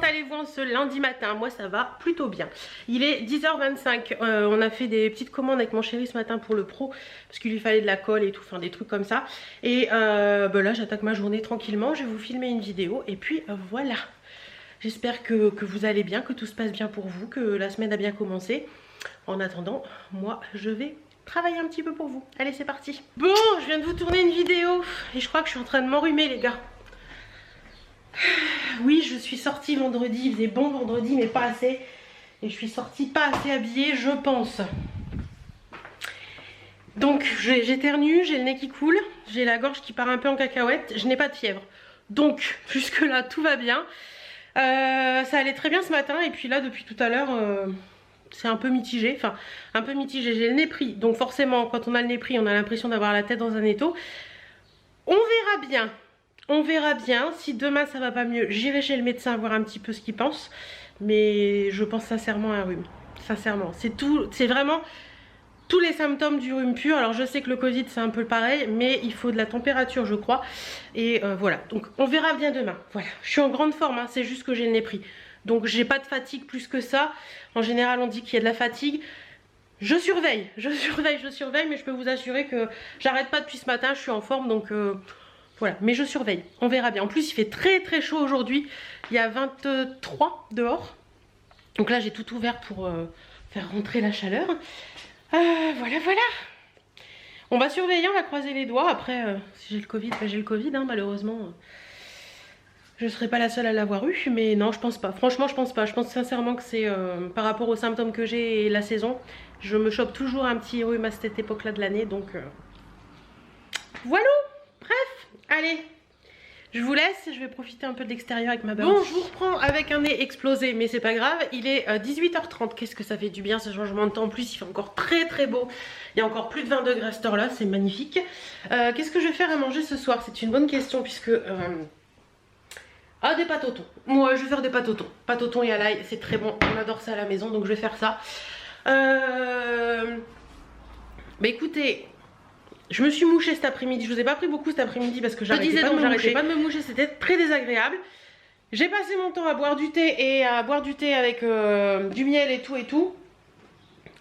allez-vous en ce lundi matin? Moi ça va plutôt bien. Il est 10h25, on a fait des petites commandes avec mon chéri ce matin pour le pro parce qu'il lui fallait de la colle et tout, enfin des trucs comme ça. Et là j'attaque ma journée tranquillement, je vais vous filmer une vidéo et puis voilà. J'espère que vous allez bien, que tout se passe bien pour vous, que la semaine a bien commencé. En attendant, moi je vais travailler un petit peu pour vous. Allez, c'est parti. Bon, je viens de vous tourner une vidéo et je crois que je suis en train de m'enrhumer les gars. Oui, je suis sortie vendredi, il faisait bon vendredi mais pas assez. Et je suis sortie pas assez habillée, je pense. Donc j'éternue, j'ai le nez qui coule, j'ai la gorge qui part un peu en cacahuète, je n'ai pas de fièvre. Donc jusque là tout va bien. Ça allait très bien ce matin et puis là depuis tout à l'heure c'est un peu mitigé. Enfin un peu mitigé, j'ai le nez pris. Donc forcément quand on a le nez pris on a l'impression d'avoir la tête dans un étau. On verra bien. On verra bien, si demain ça va pas mieux, j'irai chez le médecin voir un petit peu ce qu'il pense. Mais je pense sincèrement à un rhume. Sincèrement, c'est tout, c'est vraiment tous les symptômes du rhume pur. Alors je sais que le Covid c'est un peu pareil, mais il faut de la température je crois. Et voilà, donc on verra bien demain. Voilà, je suis en grande forme, hein, c'est juste que j'ai le nez pris. Donc j'ai pas de fatigue plus que ça. En général on dit qu'il y a de la fatigue. Je surveille, mais je peux vous assurer que j'arrête pas depuis ce matin, je suis en forme donc... Voilà, mais je surveille, on verra bien. En plus, il fait très très chaud aujourd'hui. Il y a 23 dehors. Donc là, j'ai tout ouvert pour faire rentrer la chaleur. Voilà, voilà. On va surveiller, on va croiser les doigts. Après, si j'ai le Covid, j'ai le Covid, hein, malheureusement. Je ne serai pas la seule à l'avoir eu. Mais non, je pense pas. Franchement, je pense pas. Je pense sincèrement que c'est par rapport aux symptômes que j'ai et la saison. Je me chope toujours un petit rhume à cette époque-là de l'année. Donc, voilà. Bref, allez, je vous laisse, je vais profiter un peu de l'extérieur avec ma Bon, je vous reprends avec un nez explosé, mais c'est pas grave. Il est 18h30, qu'est-ce que ça fait du bien ce changement de temps. En plus, il fait encore très très beau. Il y a encore plus de 20 degrés à cette heure-là, c'est magnifique. Qu'est-ce que je vais faire à manger ce soir? C'est une bonne question puisque... Ah, des pâtes au thon. Moi, je vais faire des pâtes au thon. Pâtes au thon et à l'ail, c'est très bon. On adore ça à la maison, donc je vais faire ça. Bah écoutez... Je me suis mouchée cet après-midi, je vous ai pas pris beaucoup cet après-midi parce que j'arrêtais pas de me moucher, c'était très désagréable. J'ai passé mon temps à boire du thé avec du miel et tout.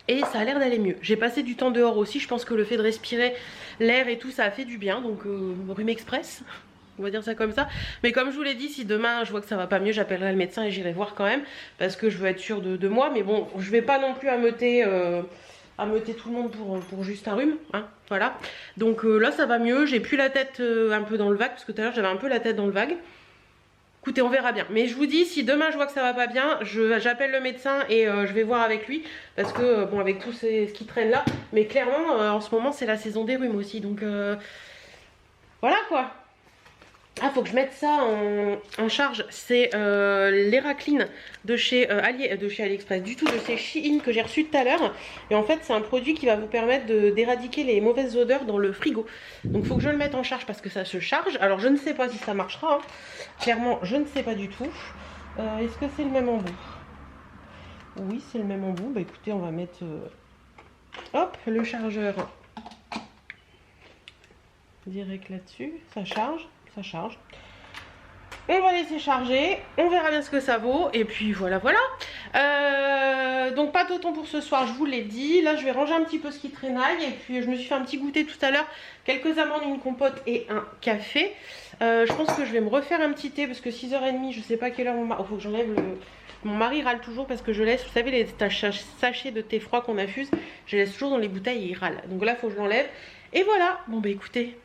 Et ça a l'air d'aller mieux. J'ai passé du temps dehors aussi, je pense que le fait de respirer l'air et tout ça a fait du bien. Donc rhume express, on va dire ça comme ça. Mais comme je vous l'ai dit, si demain je vois que ça va pas mieux, j'appellerai le médecin et j'irai voir quand même. Parce que je veux être sûre de moi, mais bon, je vais pas non plus ameuter tout le monde pour juste un rhume, hein, voilà. Donc là ça va mieux, j'ai plus la tête un peu dans le vague, parce que tout à l'heure j'avais un peu la tête dans le vague. Écoutez, on verra bien. Mais je vous dis, si demain je vois que ça va pas bien, j'appelle le médecin et je vais voir avec lui. Parce que, bon, avec tout ce qui traîne là, mais clairement, en ce moment c'est la saison des rhumes aussi, donc voilà quoi. Ah, faut que je mette ça en charge. C'est l'Eracline de chez AliExpress. Du tout, de chez Shein que j'ai reçu tout à l'heure. Et en fait, c'est un produit qui va vous permettre d'éradiquer les mauvaises odeurs dans le frigo. Donc, faut que je le mette en charge parce que ça se charge. Alors, je ne sais pas si ça marchera. Hein. Clairement, je ne sais pas du tout. Est-ce que c'est le même embout? Oui, c'est le même embout. Bah écoutez, on va mettre... hop, le chargeur direct là-dessus. Ça charge. Ça charge. On va laisser charger, on verra bien ce que ça vaut et puis voilà voilà. Donc pâte au thon pour ce soir, je vous l'ai dit. Là je vais ranger un petit peu ce qui traînaille et puis je me suis fait un petit goûter tout à l'heure, quelques amandes, une compote et un café. Je pense que je vais me refaire un petit thé parce que 6h30, je sais pas à quelle heure mon mari... Oh, faut que j'enlève le... Mon mari râle toujours parce que je laisse, vous savez les sachets de thé froid qu'on infuse, je laisse toujours dans les bouteilles et il râle. Donc là faut que je l'enlève. Et voilà, bon bah écoutez.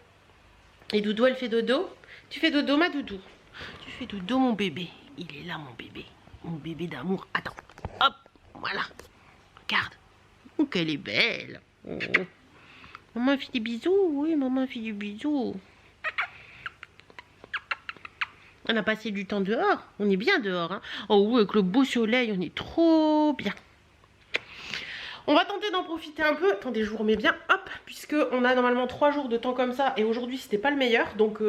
Et Doudou elle fait dodo. Tu fais dodo ma Doudou? Tu fais dodo mon bébé. Il est là mon bébé. Mon bébé d'amour. Attends. Hop. Voilà. Regarde. Oh qu'elle est belle. Oh. Maman fait des bisous. Oui maman fait des bisous. On a passé du temps dehors. On est bien dehors. Hein. Oh oui avec le beau soleil on est trop bien. On va tenter d'en profiter un peu. Attendez, je vous remets bien. Hop, puisque on a normalement 3 jours de temps comme ça. Et aujourd'hui, c'était pas le meilleur. Donc,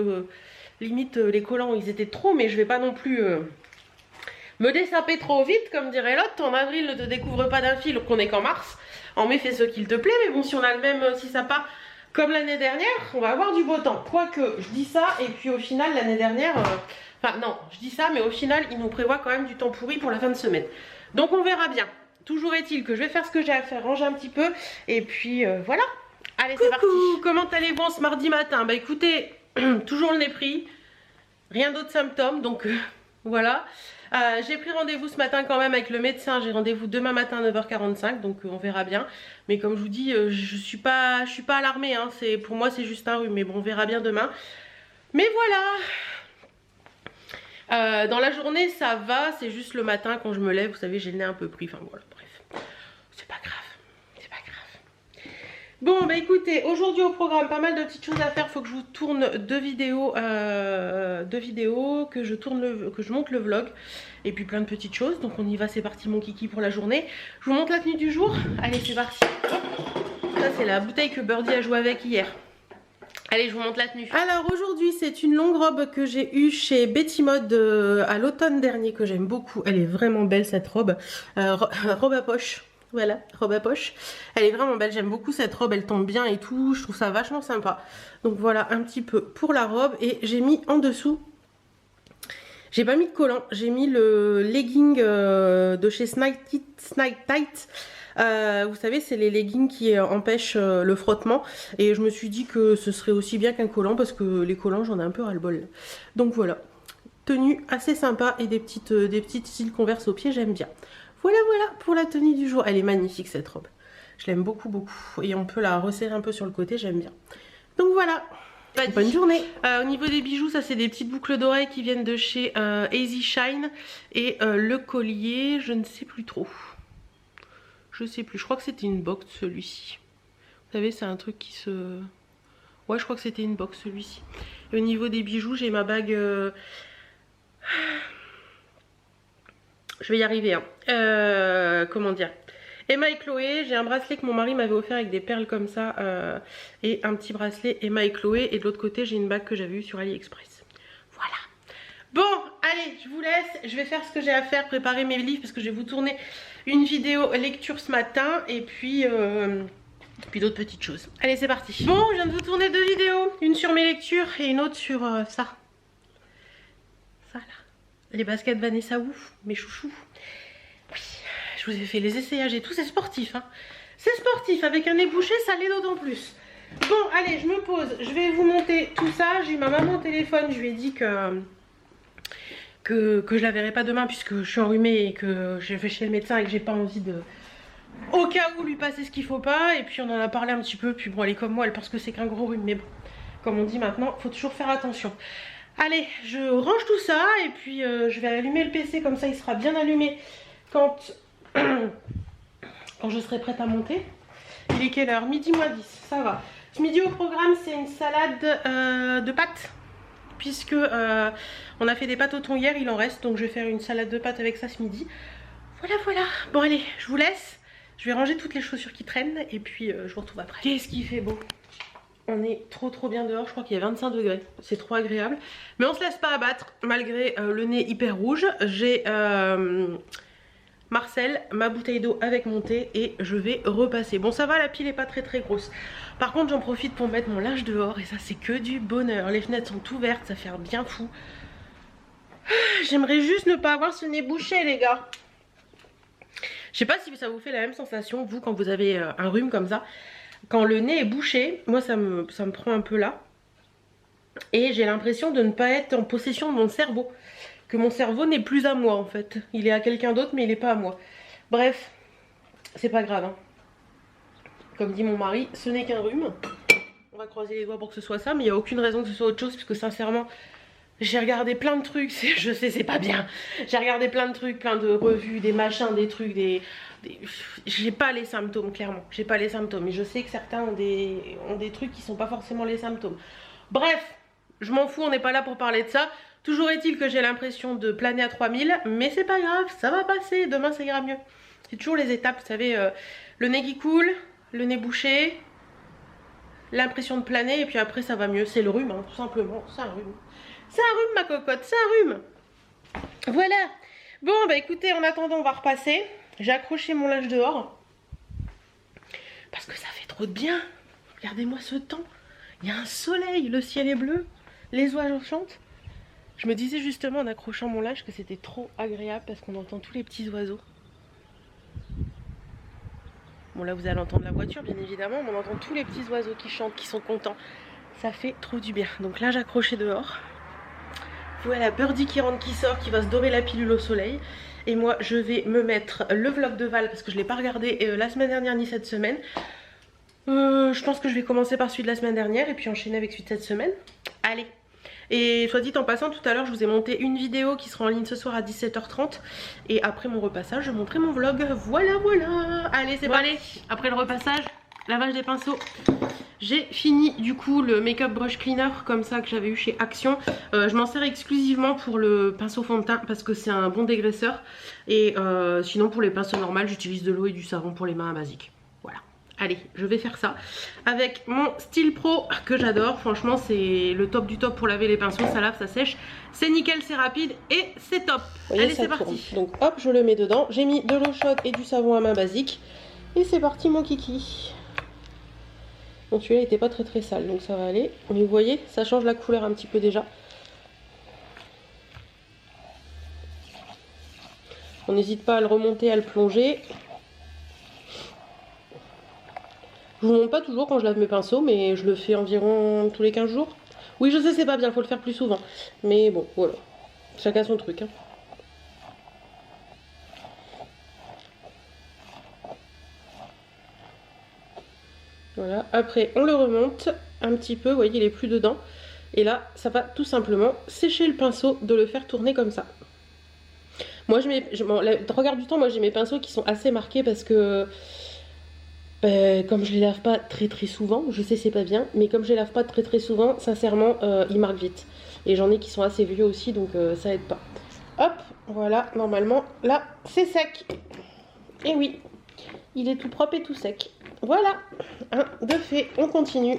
limite, les collants, ils étaient trop. Mais je vais pas non plus me dessaper trop vite, comme dirait l'autre. En avril, ne te découvre pas d'un fil qu'on est qu'en mars. En mai, fais ce qu'il te plaît. Mais bon, si on a le même, si ça part comme l'année dernière, on va avoir du beau temps. Quoique, je dis ça, et puis au final, l'année dernière... Enfin non, je dis ça, mais au final, il nous prévoit quand même du temps pourri pour la fin de semaine. Donc on verra bien. Toujours est-il que je vais faire ce que j'ai à faire, ranger un petit peu, et puis voilà. Allez, c'est parti. Comment allez-vous en ce mardi matin? Bah écoutez, toujours le nez pris, rien d'autre symptômes, donc voilà. J'ai pris rendez-vous ce matin quand même avec le médecin, j'ai rendez-vous demain matin à 9h45, donc on verra bien. Mais comme je vous dis, je suis pas alarmée, hein. Pour moi c'est juste un rhume, mais bon, on verra bien demain. Mais voilà. Dans la journée ça va, c'est juste le matin quand je me lève, vous savez, j'ai le nez un peu pris, enfin voilà, bref. C'est pas grave, c'est pas grave. Bon bah écoutez, aujourd'hui au programme, pas mal de petites choses à faire, faut que je vous tourne deux vidéos, que je monte le vlog. Et puis plein de petites choses, donc on y va, c'est parti mon kiki pour la journée. Je vous montre la tenue du jour, allez c'est parti. Ça c'est la bouteille que Birdie a joué avec hier. Allez, je vous montre la tenue. Alors aujourd'hui c'est une longue robe que j'ai eue chez Betty Mode à l'automne dernier, que j'aime beaucoup. Elle est vraiment belle cette robe, robe à poche. Voilà, robe à poche. Elle est vraiment belle, j'aime beaucoup cette robe, elle tombe bien et tout, je trouve ça vachement sympa. Donc voilà un petit peu pour la robe, et j'ai mis en dessous, j'ai pas mis de collant, j'ai mis le legging de chez Snake Tight. Vous savez, c'est les leggings qui empêchent le frottement, et je me suis dit que ce serait aussi bien qu'un collant, parce que les collants j'en ai un peu ras le bol. Donc voilà, tenue assez sympa, et des petites styles Converse aux pieds, j'aime bien. Voilà pour la tenue du jour. Elle est magnifique cette robe, je l'aime beaucoup, et on peut la resserrer un peu sur le côté, j'aime bien. Donc voilà. Bonne journée. Au niveau des bijoux, ça c'est des petites boucles d'oreilles qui viennent de chez Easy Shine. Et le collier, je ne sais plus trop. Je sais plus, je crois que c'était une box celui-ci. Vous savez, c'est un truc qui se... Ouais, je crois que c'était une box celui-ci. Au niveau des bijoux, j'ai ma bague... Je vais y arriver. Hein. Comment dire, Emma et Chloé, j'ai un bracelet que mon mari m'avait offert avec des perles comme ça, et un petit bracelet Emma et Chloé, et de l'autre côté j'ai une bague que j'avais eue sur AliExpress. Voilà. Bon, allez, je vous laisse, je vais faire ce que j'ai à faire, préparer mes livres, parce que je vais vous tourner une vidéo lecture ce matin, et puis d'autres petites choses. Allez, c'est parti. Bon, je viens de vous tourner deux vidéos, une sur mes lectures et une autre sur ça. Ça là. Les baskets Vanessa Wu, mes chouchous. Oui, je vous ai fait les essayages et tout, c'est sportif. Hein. C'est sportif, avec un nez bouché, ça l'est d'autant plus. Bon, allez, je me pose, je vais vous monter tout ça. J'ai eu ma maman au téléphone, je lui ai dit que je la verrai pas demain puisque je suis enrhumée et que je vais chez le médecin et que j'ai pas envie de... Au cas où lui passer ce qu'il faut pas. Et puis on en a parlé un petit peu, puis bon, elle est comme moi, elle pense que c'est qu'un gros rhume. Mais bon, comme on dit maintenant, faut toujours faire attention. Allez, je range tout ça et puis je vais allumer le PC, comme ça il sera bien allumé quand je serai prête à monter. Il est quelle heure? Midi moins 10, ça va. Ce midi au programme, c'est une salade de pâtes, puisque on a fait des pâtes au thon hier, il en reste, donc je vais faire une salade de pâtes avec ça ce midi. Voilà. Bon allez, je vous laisse. Je vais ranger toutes les chaussures qui traînent et puis je vous retrouve après. Qu'est-ce qu'il fait beau! On est trop bien dehors, je crois qu'il y a 25 degrés, c'est trop agréable. Mais on se laisse pas abattre malgré le nez hyper rouge. J'ai Marcel, ma bouteille d'eau avec mon thé et je vais repasser. Bon ça va, la pile est pas très grosse. Par contre j'en profite pour mettre mon linge dehors et ça c'est que du bonheur. Les fenêtres sont ouvertes, ça fait un bien fou. J'aimerais juste ne pas avoir ce nez bouché les gars. Je sais pas si ça vous fait la même sensation vous quand vous avez un rhume comme ça. Quand le nez est bouché, moi ça me prend un peu là. Et j'ai l'impression de ne pas être en possession de mon cerveau. Que mon cerveau n'est plus à moi en fait. Il est à quelqu'un d'autre mais il n'est pas à moi. Bref, c'est pas grave. Hein. Comme dit mon mari, ce n'est qu'un rhume. On va croiser les doigts pour que ce soit ça. Mais il n'y a aucune raison que ce soit autre chose. Puisque sincèrement, j'ai regardé plein de trucs. Je sais, c'est pas bien. J'ai regardé plein de trucs, plein de revues, des machins, des trucs, j'ai pas les symptômes clairement, j'ai pas les symptômes et je sais que certains ont des trucs qui sont pas forcément les symptômes. Bref, je m'en fous, on n'est pas là pour parler de ça. Toujours est-il que j'ai l'impression de planer à 3000, mais c'est pas grave, ça va passer, demain ça ira mieux. C'est toujours les étapes, vous savez, le nez qui coule, le nez bouché, l'impression de planer et puis après ça va mieux. C'est le rhume, hein, tout simplement, c'est un rhume. C'est un rhume ma cocotte, c'est un rhume. Voilà. Bon bah écoutez, en attendant on va repasser. J'ai accroché mon linge dehors parce que ça fait trop de bien. Regardez-moi ce temps. Il y a un soleil, le ciel est bleu, les oiseaux chantent. Je me disais justement en accrochant mon linge que c'était trop agréable parce qu'on entend tous les petits oiseaux. Bon là vous allez entendre la voiture bien évidemment, mais on entend tous les petits oiseaux qui chantent, qui sont contents. Ça fait trop du bien. Donc là j'accrochais dehors. Voilà Birdie qui rentre, qui sort, qui va se dorer la pilule au soleil. Et moi je vais me mettre le vlog de Val parce que je ne l'ai pas regardé la semaine dernière ni cette semaine. Je pense que je vais commencer par celui de la semaine dernière et puis enchaîner avec celui de cette semaine. Allez. Et soit dit en passant, tout à l'heure je vous ai monté une vidéo qui sera en ligne ce soir à 17h30. Et après mon repassage je montrerai mon vlog. Voilà voilà. Allez c'est parti. Après le repassage, lavage des pinceaux. J'ai fini du coup le make-up brush cleaner comme ça que j'avais eu chez Action. Je m'en sers exclusivement pour le pinceau fond de teint parce que c'est un bon dégraisseur. Et sinon pour les pinceaux normaux j'utilise de l'eau et du savon pour les mains basiques. Voilà. Allez, je vais faire ça avec mon Style Pro que j'adore. Franchement, c'est le top du top pour laver les pinceaux. Ça lave, ça sèche. C'est nickel, c'est rapide et c'est top. Voyez, allez, c'est parti. Donc hop, je le mets dedans. J'ai mis de l'eau chaude et du savon à main basique. Et c'est parti mon kiki. Bon, celui-là n'était pas très sale, donc ça va aller. Mais vous voyez, ça change la couleur un petit peu déjà. On n'hésite pas à le remonter, à le plonger. Je vous montre pas toujours quand je lave mes pinceaux, mais je le fais environ tous les 15 jours. Oui, je sais, c'est pas bien, faut le faire plus souvent. Mais bon, voilà. Chacun son truc. Hein. Voilà, après on le remonte un petit peu, vous voyez, il est plus dedans. Et là, ça va tout simplement sécher le pinceau de le faire tourner comme ça. Moi, la regard du temps, moi j'ai mes pinceaux qui sont assez marqués parce que... comme je les lave pas très souvent, je sais c'est pas bien, mais comme je les lave pas très souvent, sincèrement, ils marquent vite. Et j'en ai qui sont assez vieux aussi, donc ça aide pas. Hop, voilà, normalement, là, c'est sec. Et oui, il est tout propre et tout sec. Voilà, un de fait, on continue.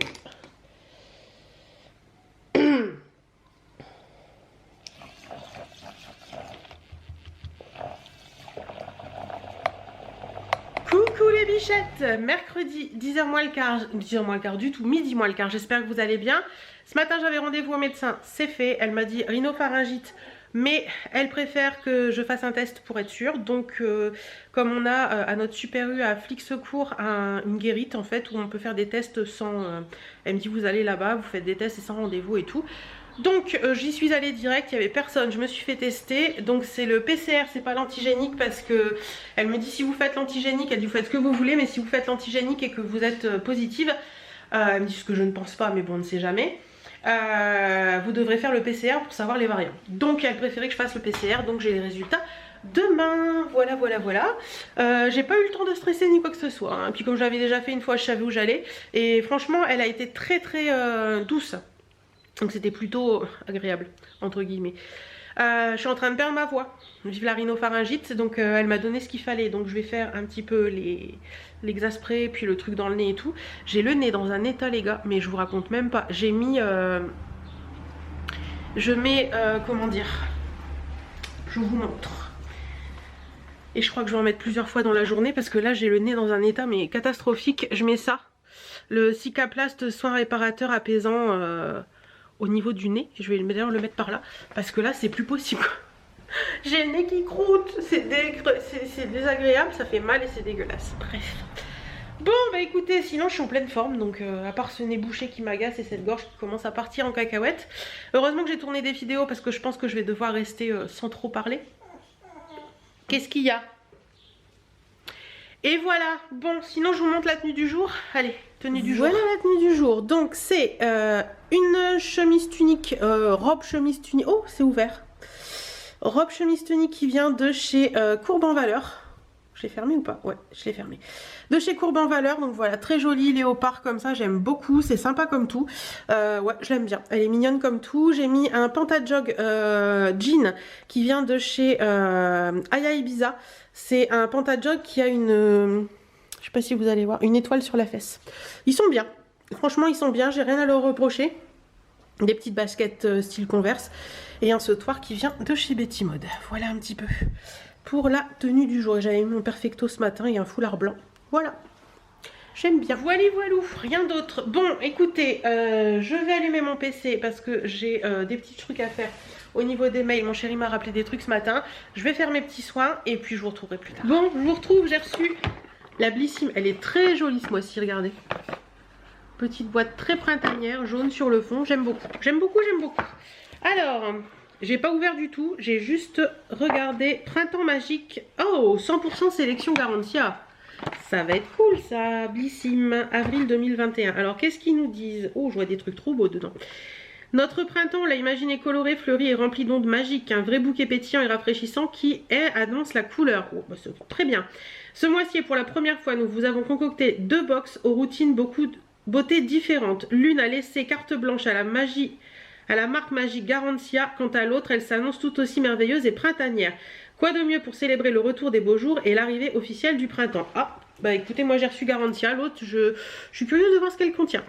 Coucou les bichettes, mercredi 10h moins le quart, 10h moins le quart du tout, midi moins le quart, j'espère que vous allez bien. Ce matin j'avais rendez-vous au médecin, c'est fait, elle m'a dit rhinopharyngite, mais elle préfère que je fasse un test pour être sûre. Donc comme on a à notre Super U à Flixecourt une guérite en fait, où on peut faire des tests sans... elle me dit vous allez là-bas, vous faites des tests et sans rendez-vous et tout. Donc j'y suis allée direct, il n'y avait personne, je me suis fait tester. Donc c'est le PCR, c'est pas l'antigénique, parce que elle me dit si vous faites l'antigénique, elle dit vous faites ce que vous voulez, mais si vous faites l'antigénique et que vous êtes positive, elle me dit ce que je ne pense pas, mais bon on ne sait jamais, vous devrez faire le PCR pour savoir les variants. Donc elle préférait que je fasse le PCR, donc j'ai les résultats demain. Voilà. J'ai pas eu le temps de stresser ni quoi que ce soit, hein. Puis comme je l'avais déjà fait une fois, je savais où j'allais. Et franchement elle a été très douce. Donc c'était plutôt agréable, entre guillemets. Je suis en train de perdre ma voix. Vive la rhinopharyngite. Donc elle m'a donné ce qu'il fallait. Donc je vais faire un petit peu l'exaspray, puis le truc dans le nez et tout. J'ai le nez dans un état les gars, mais je vous raconte même pas. J'ai mis... je mets... comment dire, je vous montre. Et je crois que je vais en mettre plusieurs fois dans la journée, parce que là j'ai le nez dans un état mais catastrophique. Je mets ça. Le Cicaplast soin réparateur apaisant... au niveau du nez, je vais d'ailleurs le mettre par là, parce que là c'est plus possible. J'ai le nez qui croûte, c'est désagréable, ça fait mal et c'est dégueulasse. Bref. Bon bah écoutez, sinon je suis en pleine forme, donc à part ce nez bouché qui m'agace et cette gorge qui commence à partir en cacahuète. Heureusement que j'ai tourné des vidéos parce que je pense que je vais devoir rester sans trop parler. Qu'est-ce qu'il y a ? Et voilà, bon, sinon je vous montre la tenue du jour. Allez, tenue du jour. Voilà la tenue du jour. Donc c'est une chemise tunique, robe chemise tunique. Oh, c'est ouvert. Robe chemise tunique qui vient de chez Courbe en Valeur. Je l'ai fermé ou pas? Ouais, je l'ai fermé. De chez Courbe en Valeur, donc voilà, très joli léopard comme ça, j'aime beaucoup, c'est sympa comme tout. Ouais, je l'aime bien, elle est mignonne comme tout. J'ai mis un pantajog jean qui vient de chez Aya Ibiza. C'est un pantajog qui a une... je sais pas si vous allez voir, une étoile sur la fesse. Ils sont bien, franchement ils sont bien, j'ai rien à leur reprocher. Des petites baskets style Converse. Et un sautoir qui vient de chez Betty Mode. Voilà un petit peu pour la tenue du jour. Et j'avais mis mon perfecto ce matin et un foulard blanc. Voilà. J'aime bien. Voilà, voilou, rien d'autre. Bon, écoutez, je vais allumer mon PC parce que j'ai des petits trucs à faire au niveau des mails. Mon chéri m'a rappelé des trucs ce matin. Je vais faire mes petits soins et puis je vous retrouverai plus tard. Bon, je vous retrouve, j'ai reçu la Blissim. Elle est très jolie ce mois-ci, regardez. Petite boîte très printanière, jaune sur le fond. J'aime beaucoup, j'aime beaucoup, j'aime beaucoup. Alors, j'ai pas ouvert du tout. J'ai juste regardé Printemps Magique. Oh, 100% sélection Garantia. Ça va être cool ça, Blissim, avril 2021. Alors qu'est-ce qu'ils nous disent? Oh, je vois des trucs trop beaux dedans. Notre printemps, on l'a imaginé coloré, fleuri et rempli d'ondes magiques. Un vrai bouquet pétillant et rafraîchissant qui annonce la couleur. Oh, bah, c'est très bien. Ce mois-ci, et pour la première fois, nous vous avons concocté 2 box aux routines beaucoup de beautés différentes. L'une a laissé carte blanche à la magie, à la marque magique Garantia. Quant à l'autre, elle s'annonce tout aussi merveilleuse et printanière. Quoi de mieux pour célébrer le retour des beaux jours et l'arrivée officielle du printemps? Ah, bah écoutez, moi j'ai reçu Garantia, l'autre, je suis curieuse de voir ce qu'elle contient.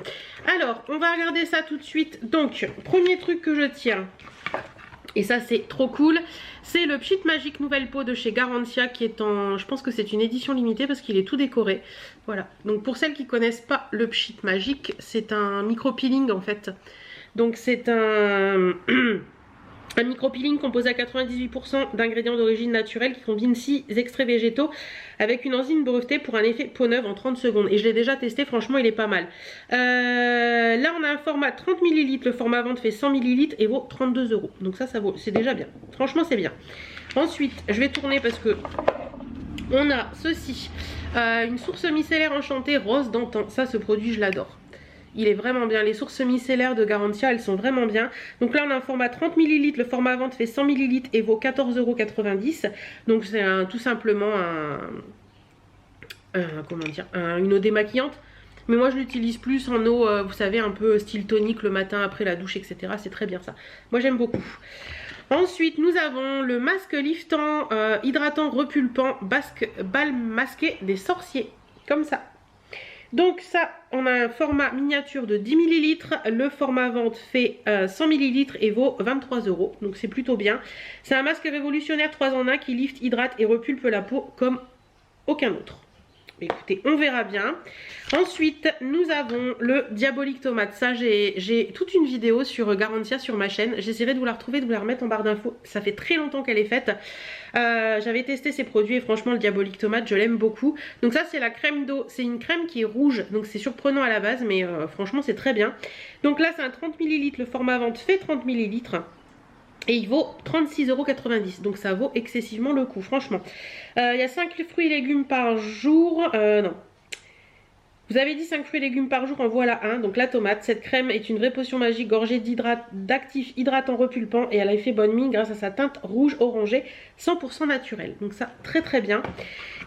Alors, on va regarder ça tout de suite. Donc, premier truc que je tiens, et ça c'est trop cool, c'est le Pchit Magique Nouvelle Peau de chez Garantia qui est en... Je pense que c'est une édition limitée parce qu'il est tout décoré. Voilà, donc pour celles qui ne connaissent pas le Pchit Magique, c'est un micro-peeling en fait. Donc c'est un... Un micro-peeling composé à 98% d'ingrédients d'origine naturelle qui combine 6 extraits végétaux avec une enzyme brevetée pour un effet peau neuve en 30 secondes. Et je l'ai déjà testé, franchement il est pas mal. Là on a un format 30 ml, le format vente fait 100 ml et vaut 32 €. Donc ça vaut, c'est déjà bien. Franchement c'est bien. Ensuite, je vais tourner parce que on a ceci. Une source micellaire enchantée rose d'antan. Ça, ce produit je l'adore. Il est vraiment bien. Les sources micellaires de Garantia, elles sont vraiment bien. Donc là, on a un format 30 ml. Le format vente fait 100 ml et vaut 14,90 €. Donc c'est tout simplement comment dire, une eau démaquillante. Mais moi, je l'utilise plus en eau, vous savez, un peu style tonique le matin après la douche, etc. C'est très bien ça. Moi, j'aime beaucoup. Ensuite, nous avons le masque liftant, hydratant, repulpant, balme masqué des sorciers. Comme ça. Donc ça, on a un format miniature de 10 ml, le format vente fait 100 ml et vaut 23 €, donc c'est plutôt bien. C'est un masque révolutionnaire 3 en 1 qui lift, hydrate et repulpe la peau comme aucun autre. Écoutez, on verra bien. Ensuite, nous avons le Diabolique Tomate. Ça, j'ai toute une vidéo sur Garantia sur ma chaîne. J'essaierai de vous la retrouver, de vous la remettre en barre d'infos. Ça fait très longtemps qu'elle est faite. J'avais testé ces produits et franchement, le Diabolique Tomate, je l'aime beaucoup. Donc ça, c'est la crème d'eau. C'est une crème qui est rouge, donc c'est surprenant à la base, mais franchement, c'est très bien. Donc là, c'est un 30 ml. Le format vente fait 30 ml. Et il vaut 36,90 €. Donc ça vaut excessivement le coup, franchement. Il y a 5 fruits et légumes par jour. Non. Vous avez dit 5 fruits et légumes par jour, en voilà un. Donc la tomate. Cette crème est une vraie potion magique gorgée d'actifs hydratants repulpants. Et elle a effet bonne mine grâce à sa teinte rouge orangée 100% naturelle. Donc ça, très très bien.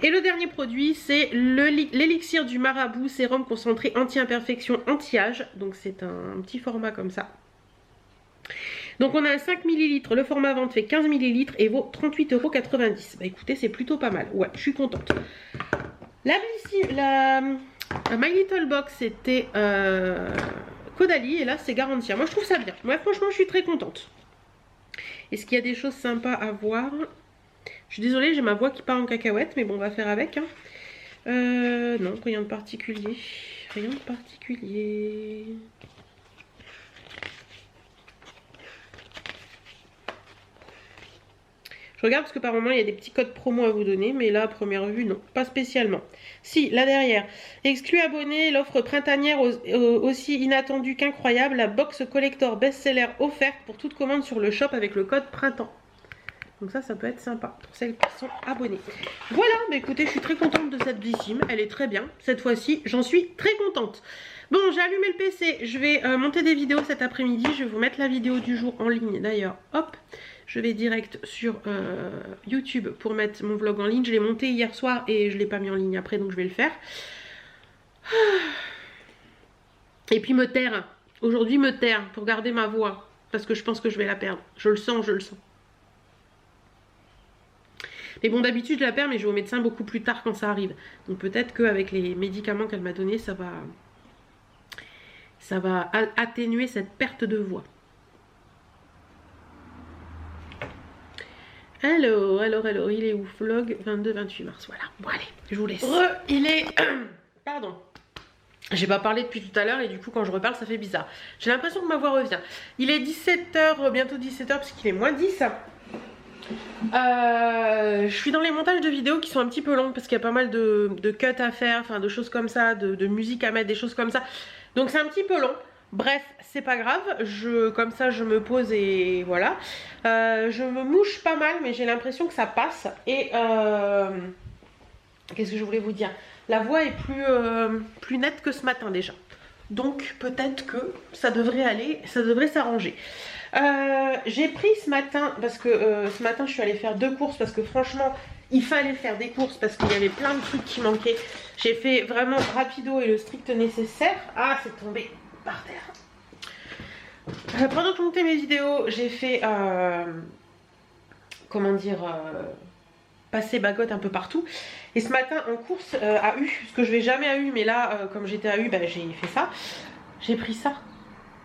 Et le dernier produit, c'est l'élixir du marabout. Sérum concentré anti-imperfection, anti-âge. Donc c'est un petit format comme ça. Donc on a un 5 ml, le format vente fait 15 ml et vaut 38,90 €. Bah écoutez, c'est plutôt pas mal. Ouais, je suis contente. La My Little Box, c'était Caudalie et là c'est Garantia. Moi je trouve ça bien. Ouais, franchement, je suis très contente. Est-ce qu'il y a des choses sympas à voir? Je suis désolée, j'ai ma voix qui part en cacahuète, mais bon, on va faire avec. Hein. Non, rien de particulier. Rien de particulier. Je regarde parce que par moment il y a des petits codes promo à vous donner, mais là à première vue non, pas spécialement. Si, là derrière, exclu abonné, l'offre printanière aussi inattendue qu'incroyable, la box collector best-seller offerte pour toute commande sur le shop avec le code printemps. Donc ça peut être sympa pour celles qui sont abonnées. Voilà, mais écoutez, je suis très contente de cette Blissim, elle est très bien. Cette fois-ci, j'en suis très contente. Bon, j'ai allumé le PC, je vais monter des vidéos cet après-midi. Je vais vous mettre la vidéo du jour en ligne d'ailleurs. Hop, je vais direct sur YouTube pour mettre mon vlog en ligne. Je l'ai monté hier soir et je ne l'ai pas mis en ligne après, donc je vais le faire. Et puis me taire. Aujourd'hui me taire pour garder ma voix. Parce que je pense que je vais la perdre. Je le sens, je le sens. Mais bon, d'habitude je la perds, mais je vais au médecin beaucoup plus tard quand ça arrive. Donc peut-être qu'avec les médicaments qu'elle m'a donnés, ça va atténuer cette perte de voix. Alors, il est où? Vlog 22-28 mars, voilà. Bon allez, je vous laisse. Il est... Pardon. J'ai pas parlé depuis tout à l'heure et du coup quand je reparle ça fait bizarre. J'ai l'impression que ma voix revient. Il est 17h, bientôt 17h parce qu'il est moins 10. Je suis dans les montages de vidéos qui sont un petit peu longs parce qu'il y a pas mal de cuts à faire, enfin de choses comme ça, de musique à mettre, des choses comme ça. Donc c'est un petit peu long. Bref, c'est pas grave, comme ça je me pose et voilà. Je me mouche pas mal mais j'ai l'impression que ça passe. Et qu'est-ce que je voulais vous dire? La voix est plus nette que ce matin déjà. Donc peut-être que ça devrait aller, ça devrait s'arranger. J'ai pris ce matin, parce que ce matin je suis allée faire 2 courses, parce que franchement il fallait faire des courses, parce qu'il y avait plein de trucs qui manquaient. J'ai fait vraiment rapido et le strict nécessaire. Ah, c'est tombé par terre. Pendant que je montais mes vidéos, j'ai fait, comment dire, passer bagotte un peu partout. Et ce matin en course à U, parce que je vais jamais à U, mais là comme j'étais à U, bah, j'ai fait ça. J'ai pris ça.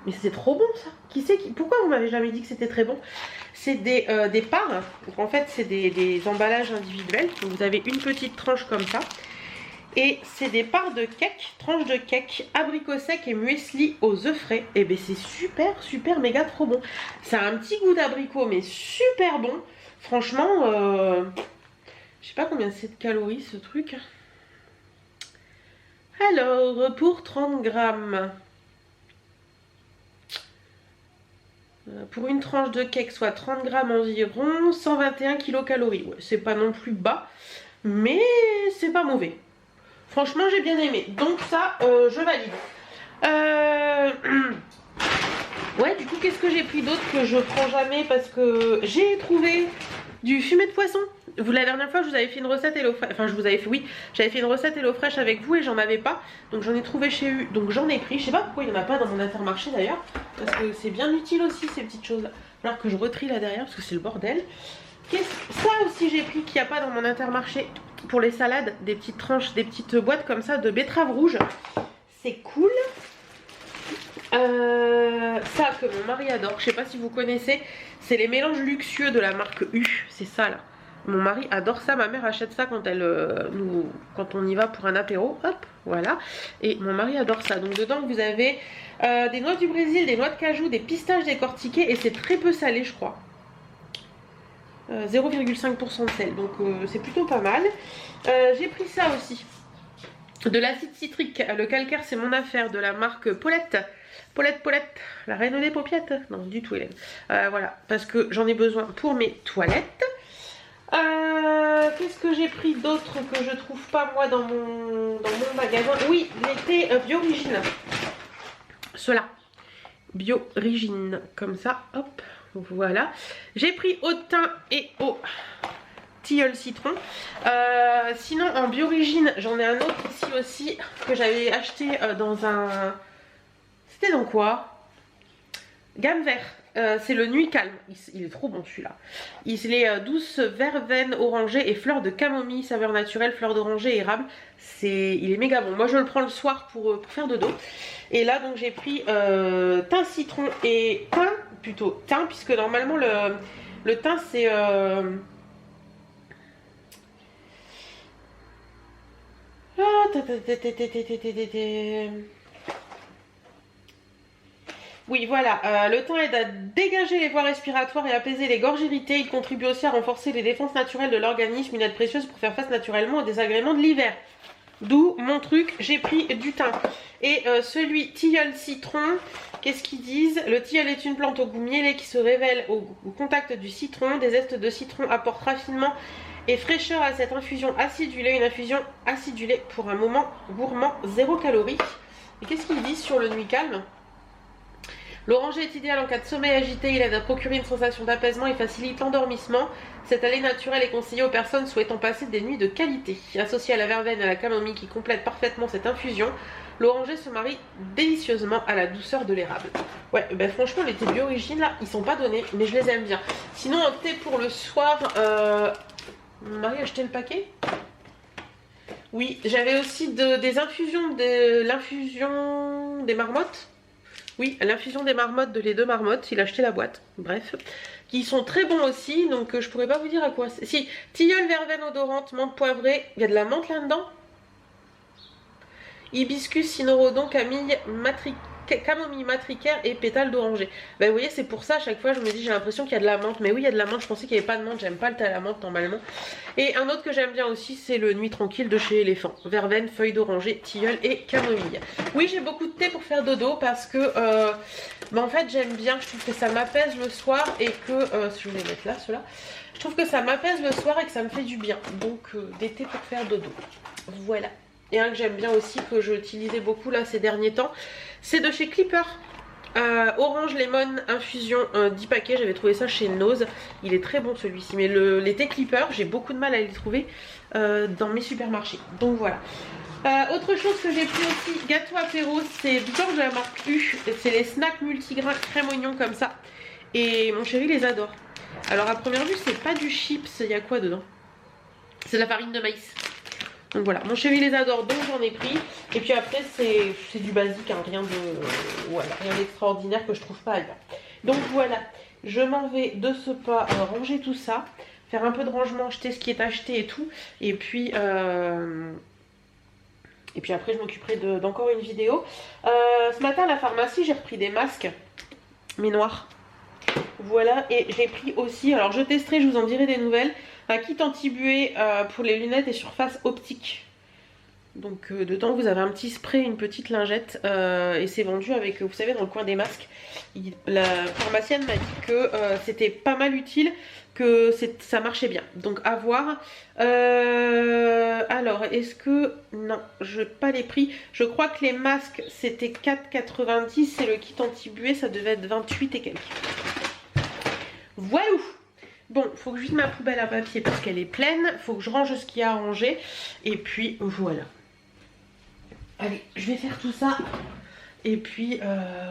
Mais c'est trop bon ça. Pourquoi vous m'avez jamais dit que c'était très bon? C'est des parts. Donc en fait c'est des emballages individuels. Donc vous avez une petite tranche comme ça. Et c'est des parts de cake, tranches de cake, abricot sec et muesli aux œufs frais. Et ben c'est super méga trop bon. Ça a un petit goût d'abricot mais super bon. Franchement, je sais pas combien c'est de calories ce truc. Alors, pour 30 grammes. Pour une tranche de cake, soit 30 grammes environ, 121 kilocalories. Ouais, c'est pas non plus bas, mais c'est pas mauvais. Franchement, j'ai bien aimé. Donc ça, je valide. Ouais, du coup, qu'est-ce que j'ai pris d'autre que je prends jamais? Parce que j'ai trouvé du fumet de poisson. La dernière fois, je vous avais fait une recette Hello Fresh. Enfin, je vous avais fait, oui, j'avais fait une recette Hello Fresh avec vous et j'en avais pas. Donc j'en ai trouvé chez U. Donc j'en ai pris. Je sais pas pourquoi il n'y en a pas dans mon Intermarché d'ailleurs. Parce que c'est bien utile aussi ces petites choses-là. Alors que je retrie là derrière parce que c'est le bordel. Ça aussi j'ai pris qu'il n'y a pas dans mon Intermarché pour les salades. Des petites tranches, des petites boîtes comme ça de betterave rouge. C'est cool. Ça que mon mari adore. Je sais pas si vous connaissez. C'est les mélanges luxueux de la marque U. C'est ça là. Mon mari adore ça, ma mère achète ça quand quand on y va pour un apéro, hop, voilà. Et mon mari adore ça. Donc dedans vous avez des noix du Brésil, des noix de cajou, des pistaches décortiquées et c'est très peu salé je crois. 0,5% de sel, donc c'est plutôt pas mal. J'ai pris ça aussi. De l'acide citrique, le calcaire c'est mon affaire, de la marque Paulette. Paulette, la reine des paupiettes. Non, du tout Hélène. Voilà, parce que j'en ai besoin pour mes toilettes. Qu'est-ce que j'ai pris d'autre que je trouve pas moi dans mon magasin? Oui, les thés Biorigine. Ceux-là. Biorigine, comme ça, hop, voilà. J'ai pris au thym et au tilleul citron. Sinon, en Biorigine, j'en ai un autre ici aussi que j'avais acheté dans un... C'était dans quoi? Gamme vert. C'est le Nuit Calme. Il est trop bon celui-là. Il est douce verveine orangée et fleurs de camomille, saveur naturelle, fleurs d'oranger et érable. Il est méga bon. Moi je le prends le soir pour faire de dos. Et là donc j'ai pris thym citron et thym puisque normalement le thym c'est oui, voilà, le thym aide à dégager les voies respiratoires et apaiser les gorges irritées. Il contribue aussi à renforcer les défenses naturelles de l'organisme, une aide précieuse pour faire face naturellement aux désagréments de l'hiver. D'où mon truc, j'ai pris du thym. Et celui tilleul citron, qu'est-ce qu'ils disent? Le tilleul est une plante au goût mielé qui se révèle au contact du citron. Des zestes de citron apportent raffinement et fraîcheur à cette infusion acidulée. Une infusion acidulée pour un moment gourmand, 0 calories. Et qu'est-ce qu'ils disent sur le Nuit Calme? L'oranger est idéal en cas de sommeil agité, il aide à procurer une sensation d'apaisement et facilite l'endormissement. Cet allée naturel est conseillé aux personnes souhaitant passer des nuits de qualité. Associé à la verveine et à la camomille qui complète parfaitement cette infusion, l'oranger se marie délicieusement à la douceur de l'érable. Ouais, ben franchement les thés Biorigine là, ils sont pas donnés, mais je les aime bien. Sinon un thé pour le soir, mon mari a acheté le paquet? Oui, j'avais aussi des infusions, l'infusion des marmottes. Oui, l'infusion des marmottes de Les Deux Marmottes, il a acheté la boîte, bref. Qui sont très bons aussi, donc je pourrais pas vous dire à quoi c'est. Si, tilleul, verveine odorante, menthe poivrée, il y a de la menthe là-dedans. hibiscus, cynorrhodon, camomille matricaire et pétales d'oranger. Bah vous voyez, c'est pour ça à chaque fois je me dis j'ai l'impression qu'il y a de la menthe. Mais oui, il y a de la menthe, je pensais qu'il n'y avait pas de menthe, j'aime pas le thé à la menthe normalement. Et un autre que j'aime bien aussi, c'est le Nuit Tranquille de chez Éléphant. Verveine, feuille d'oranger, tilleul et camomille. Oui, j'ai beaucoup de thé pour faire dodo parce que bah en fait j'aime bien, je trouve que ça m'apaise le soir et que, si je voulais mettre là, ceux-là, je trouve que ça m'apaise le soir et que ça me fait du bien. Donc des thés pour faire dodo. Voilà. Et un que j'aime bien aussi, que je utilisais beaucoup là ces derniers temps, c'est de chez Clipper. Orange Lemon Infusion 10 paquets, j'avais trouvé ça chez Nose. Il est très bon celui-ci, mais les thés Clipper, j'ai beaucoup de mal à les trouver dans mes supermarchés. Donc voilà. Autre chose que j'ai pris aussi, gâteau apéro, c'est du genre de la marque U. C'est les snacks multigrains crème oignon comme ça. Et mon chéri les adore. Alors à première vue, c'est pas du chips, il y a quoi dedans? C'est de la farine de maïs. Donc voilà, mon chéri les adore, donc j'en ai pris. Et puis après c'est du basique, hein, rien d'extraordinaire que je trouve pas ailleurs. Donc voilà, je m'en vais de ce pas ranger tout ça, faire un peu de rangement, acheter ce qui est acheté et tout. Et puis après je m'occuperai d'encore une vidéo. Ce matin à la pharmacie j'ai repris des masques, mais noirs. Voilà, et j'ai pris aussi, alors je testerai, je vous en dirai des nouvelles, un kit anti-buée pour les lunettes et surface optique. Donc dedans vous avez un petit spray, une petite lingette et c'est vendu avec, vous savez, dans le coin des masques. La pharmacienne m'a dit que c'était pas mal utile, que ça marchait bien. Donc à voir. Alors est-ce que... Non, je n'ai pas les prix. Je crois que les masques c'était 4,90 et le kit anti-buée ça devait être 28 et quelques. Voilà. Bon, faut que je vide ma poubelle à papier parce qu'elle est pleine. Faut que je range ce qu'il y a à ranger. Et puis voilà. Allez, je vais faire tout ça. Et puis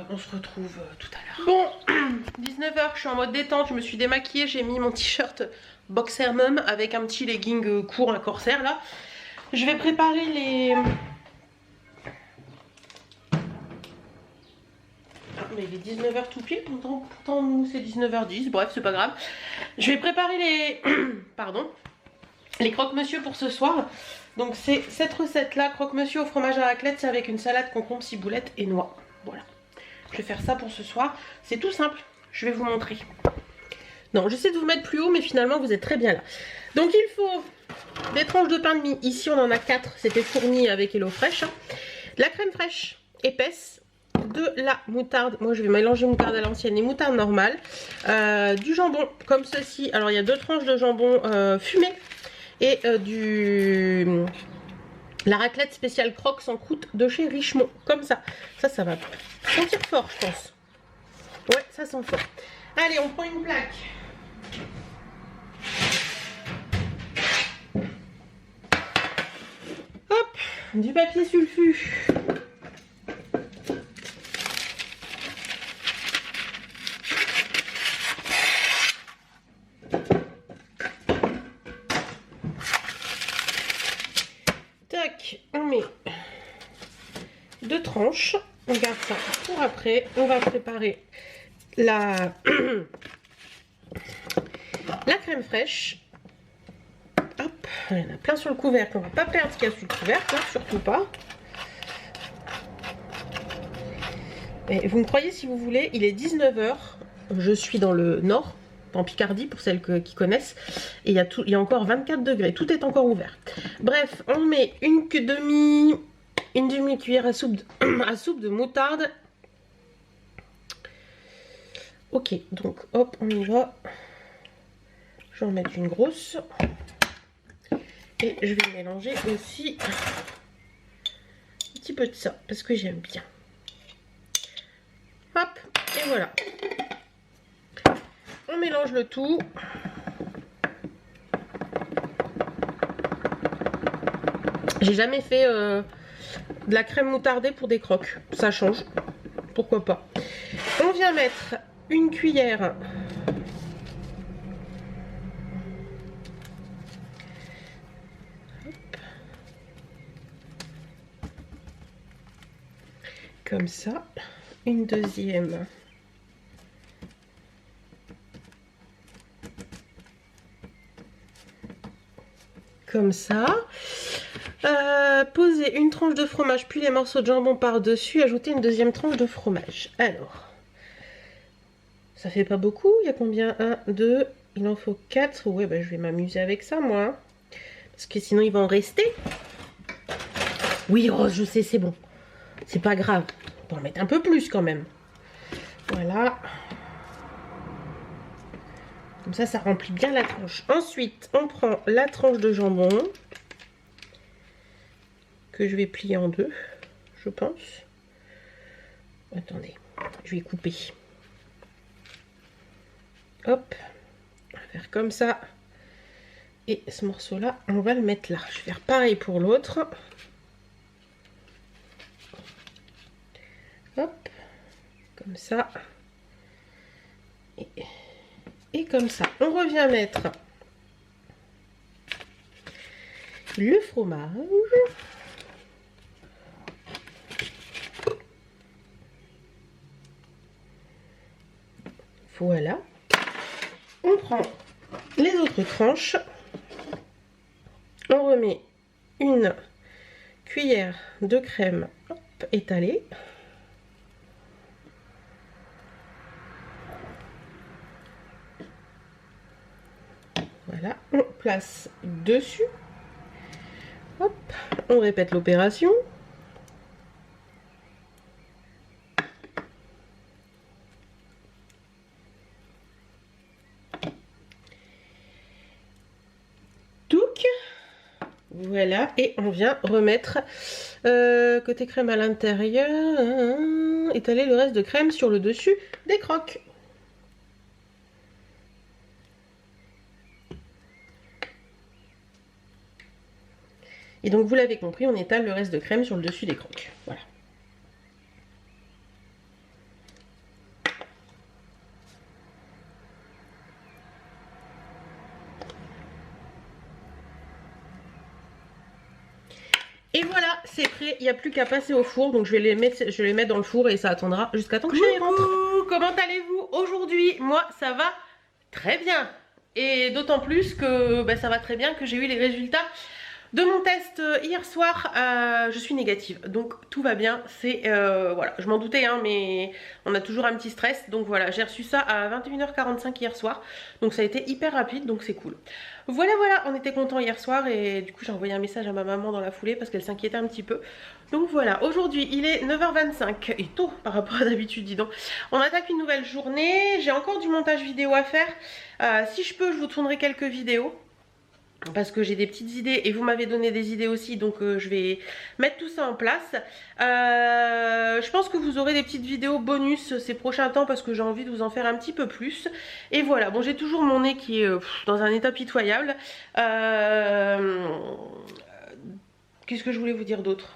on se retrouve tout à l'heure. Bon, 19h, je suis en mode détente. Je me suis démaquillée. J'ai mis mon t-shirt Boxer Mum avec un petit legging court, un corsaire là. Je vais préparer les... Mais il est 19h tout pile, pourtant nous c'est 19h10, bref c'est pas grave. Je vais préparer les... Pardon. Les croque-monsieur pour ce soir. Donc c'est cette recette là, croque-monsieur au fromage à raclette, c'est avec une salade concombre, ciboulette et noix. Voilà. Je vais faire ça pour ce soir. C'est tout simple, je vais vous montrer. Non, j'essaie de vous mettre plus haut mais finalement vous êtes très bien là. Donc il faut des tranches de pain de mie. Ici on en a 4, c'était fourni avec HelloFresh. La crème fraîche épaisse. De la moutarde, moi je vais mélanger moutarde à l'ancienne et moutarde normale, du jambon comme ceci. Alors il y a 2 tranches de jambon fumé et la raclette spéciale croque sans croûte de chez Richemont, comme ça. Ça va sentir fort je pense. Ouais, ça sent fort. Allez, on prend une plaque. Hop, du papier sulfu. On met 2 tranches, on garde ça pour après. On va préparer la crème fraîche. Hop, il y en a plein sur le couvercle, on va pas perdre ce qu'il y a sur le couvercle, hein, surtout pas. Et vous me croyez si vous voulez, il est 19h, je suis dans le nord, en Picardie pour celles qui connaissent, et il y a encore 24 degrés, tout est encore ouvert. Bref, on met une demi-cuillère à soupe de moutarde. Ok, donc hop, on y va. Je vais en mettre une grosse. Et je vais mélanger aussi un petit peu de ça, parce que j'aime bien. Hop, et voilà. On mélange le tout. J'ai jamais fait de la crème moutardée pour des croques. Ça change. Pourquoi pas. On vient mettre une cuillère comme ça. Une deuxième. Comme ça. Poser une tranche de fromage puis les morceaux de jambon par-dessus, ajouter une deuxième tranche de fromage. Alors, ça fait pas beaucoup, il y a combien? 1, 2, il en faut 4. Ouais, bah, je vais m'amuser avec ça, moi. Parce que sinon, il va en rester. Oui, oh, je sais, c'est bon. C'est pas grave. On peut en mettre un peu plus quand même. Voilà. Comme ça remplit bien la tranche. Ensuite, on prend la tranche de jambon. Que je vais plier en deux, je pense. Attendez, je vais couper. Hop, on va faire comme ça. Et ce morceau-là, on va le mettre là. Je vais faire pareil pour l'autre. Hop, comme ça. Et comme ça. On revient mettre le fromage. Voilà. On prend les autres tranches. On remet une cuillère de crème étalée. Voilà, on place dessus. Hop, on répète l'opération. Voilà, et on vient remettre côté crème à l'intérieur, étaler le reste de crème sur le dessus des croques. Et donc vous l'avez compris, on étale le reste de crème sur le dessus des croques. Voilà. Et voilà, c'est prêt, il n'y a plus qu'à passer au four. Donc je vais les mettre dans le four et ça attendra jusqu'à temps que je rentre. Comment allez-vous aujourd'hui? Moi, ça va très bien. Et d'autant plus que ça va très bien que j'ai eu les résultats de mon test hier soir. Je suis négative, donc tout va bien. C'est voilà, je m'en doutais, hein, mais on a toujours un petit stress. Donc voilà, j'ai reçu ça à 21h45 hier soir. Donc ça a été hyper rapide, donc c'est cool. Voilà, on était content hier soir et du coup j'ai envoyé un message à ma maman dans la foulée parce qu'elle s'inquiétait un petit peu. Donc voilà, aujourd'hui il est 9h25 et tôt par rapport à d'habitude, dis donc. On attaque une nouvelle journée, j'ai encore du montage vidéo à faire. Si je peux, je vous tournerai quelques vidéos. Parce que j'ai des petites idées et vous m'avez donné des idées aussi, donc je vais mettre tout ça en place. Je pense que vous aurez des petites vidéos bonus ces prochains temps parce que j'ai envie de vous en faire un petit peu plus. Et voilà, bon, j'ai toujours mon nez qui est dans un état pitoyable. Qu'est-ce que je voulais vous dire d'autre ?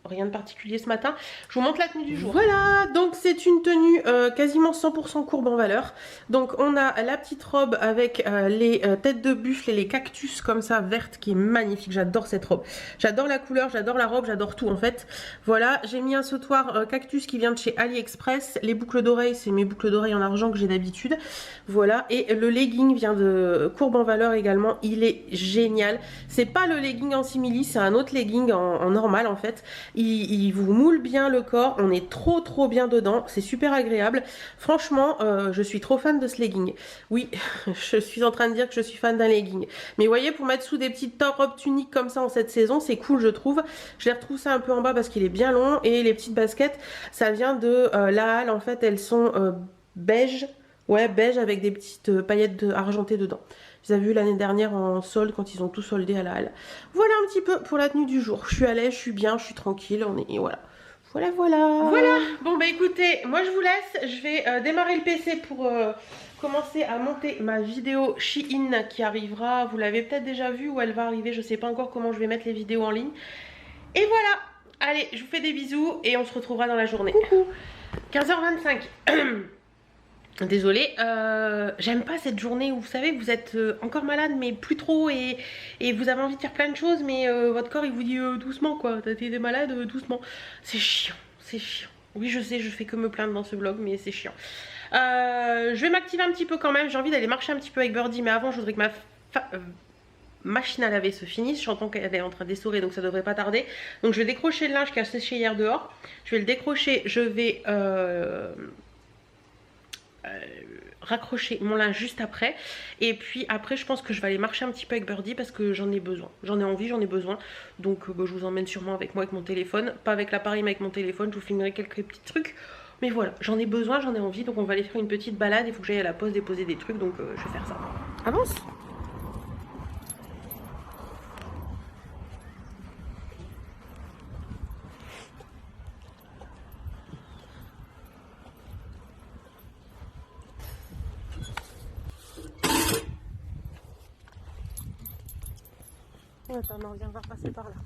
Rien de particulier ce matin. Je vous montre la tenue du jour. Voilà, donc c'est une tenue quasiment 100% courbe en valeur. Donc on a la petite robe avec les têtes de buffle et les cactus comme ça vertes qui est magnifique. J'adore cette robe. J'adore la couleur, j'adore la robe, j'adore tout en fait. Voilà, j'ai mis un sautoir cactus qui vient de chez AliExpress. Les boucles d'oreilles, c'est mes boucles d'oreilles en argent que j'ai d'habitude. Voilà, et le legging vient de courbe en valeur également. Il est génial. C'est pas le legging en simili, c'est un autre legging en normal en fait. Il vous moule bien le corps, on est trop bien dedans, c'est super agréable. Franchement, je suis trop fan de ce legging. Oui, je suis en train de dire que je suis fan d'un legging. Mais vous voyez, pour mettre sous des petites robes tuniques comme ça en cette saison, c'est cool je trouve. Je les retrouve ça un peu en bas parce qu'il est bien long. Et les petites baskets, ça vient de la Halle en fait, elles sont beige. Ouais, beige avec des petites paillettes argentées dedans. Je les ai vues l'année dernière en solde quand ils ont tout soldé à la Halle. Voilà un petit peu pour la tenue du jour. Je suis à l'aise, je suis bien, je suis tranquille. Voilà. Voilà. Bon bah écoutez, moi je vous laisse. Je vais démarrer le PC pour commencer à monter ma vidéo Shein qui arrivera. Vous l'avez peut-être déjà vue ou elle va arriver. Je sais pas encore comment je vais mettre les vidéos en ligne. Et voilà. Allez, je vous fais des bisous et on se retrouvera dans la journée. Coucou. 15h25. Désolée, j'aime pas cette journée où vous savez vous êtes encore malade mais plus trop et vous avez envie de faire plein de choses mais votre corps il vous dit doucement quoi, t'as été malade doucement. C'est chiant, c'est chiant. Oui je sais, je fais que me plaindre dans ce vlog mais c'est chiant. Je vais m'activer un petit peu quand même, j'ai envie d'aller marcher un petit peu avec Birdie mais avant je voudrais que machine à laver se finisse. J'entends qu'elle est en train d'essorer, donc ça devrait pas tarder. Donc je vais décrocher le linge qui a séché hier dehors. Je vais le décrocher, je vais raccrocher mon linge juste après. Et puis après je pense que je vais aller marcher un petit peu avec Birdie parce que j'en ai besoin. J'en ai envie, j'en ai besoin. Donc bah, je vous emmène sûrement avec moi avec mon téléphone. Pas avec l'appareil mais avec mon téléphone. Je vous filmerai quelques petits trucs. Mais voilà, j'en ai besoin, j'en ai envie. Donc on va aller faire une petite balade. Il faut que j'aille à la poste déposer des trucs. Donc je vais faire ça. Avance. Attends, non, on va repasser par là.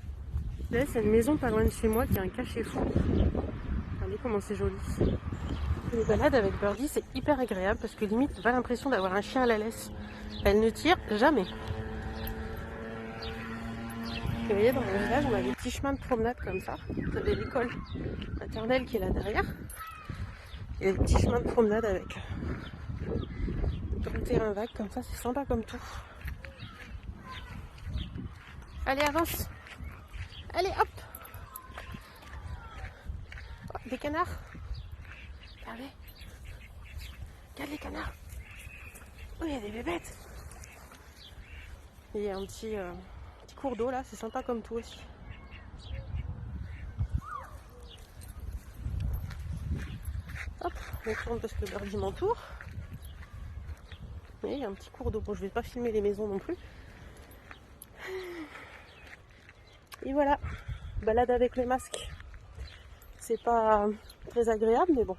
Là, c'est une maison pas loin de chez moi qui a un cachet-fou. Regardez comment c'est joli. Les balades avec Birdie, c'est hyper agréable parce que limite, j'ai pas l'impression d'avoir un chien à la laisse. Elle ne tire jamais. Vous voyez, dans le village, on a des petits chemins de promenade comme ça. Vous avez l'école maternelle qui est là derrière. Et des petits chemins de promenade avec un terrain vague comme ça, c'est sympa comme tout. Allez, avance. Allez, hop. Oh, des canards. Regardez. Regarde les canards. Oh, il y a des bébêtes. Il y a un petit cours d'eau là, c'est sympa comme tout aussi. Hop, on tourne parce que Birdie m'entoure. Il y a un petit cours d'eau. Bon, je vais pas filmer les maisons non plus. Et voilà, balade avec le masque. C'est pas très agréable, mais bon.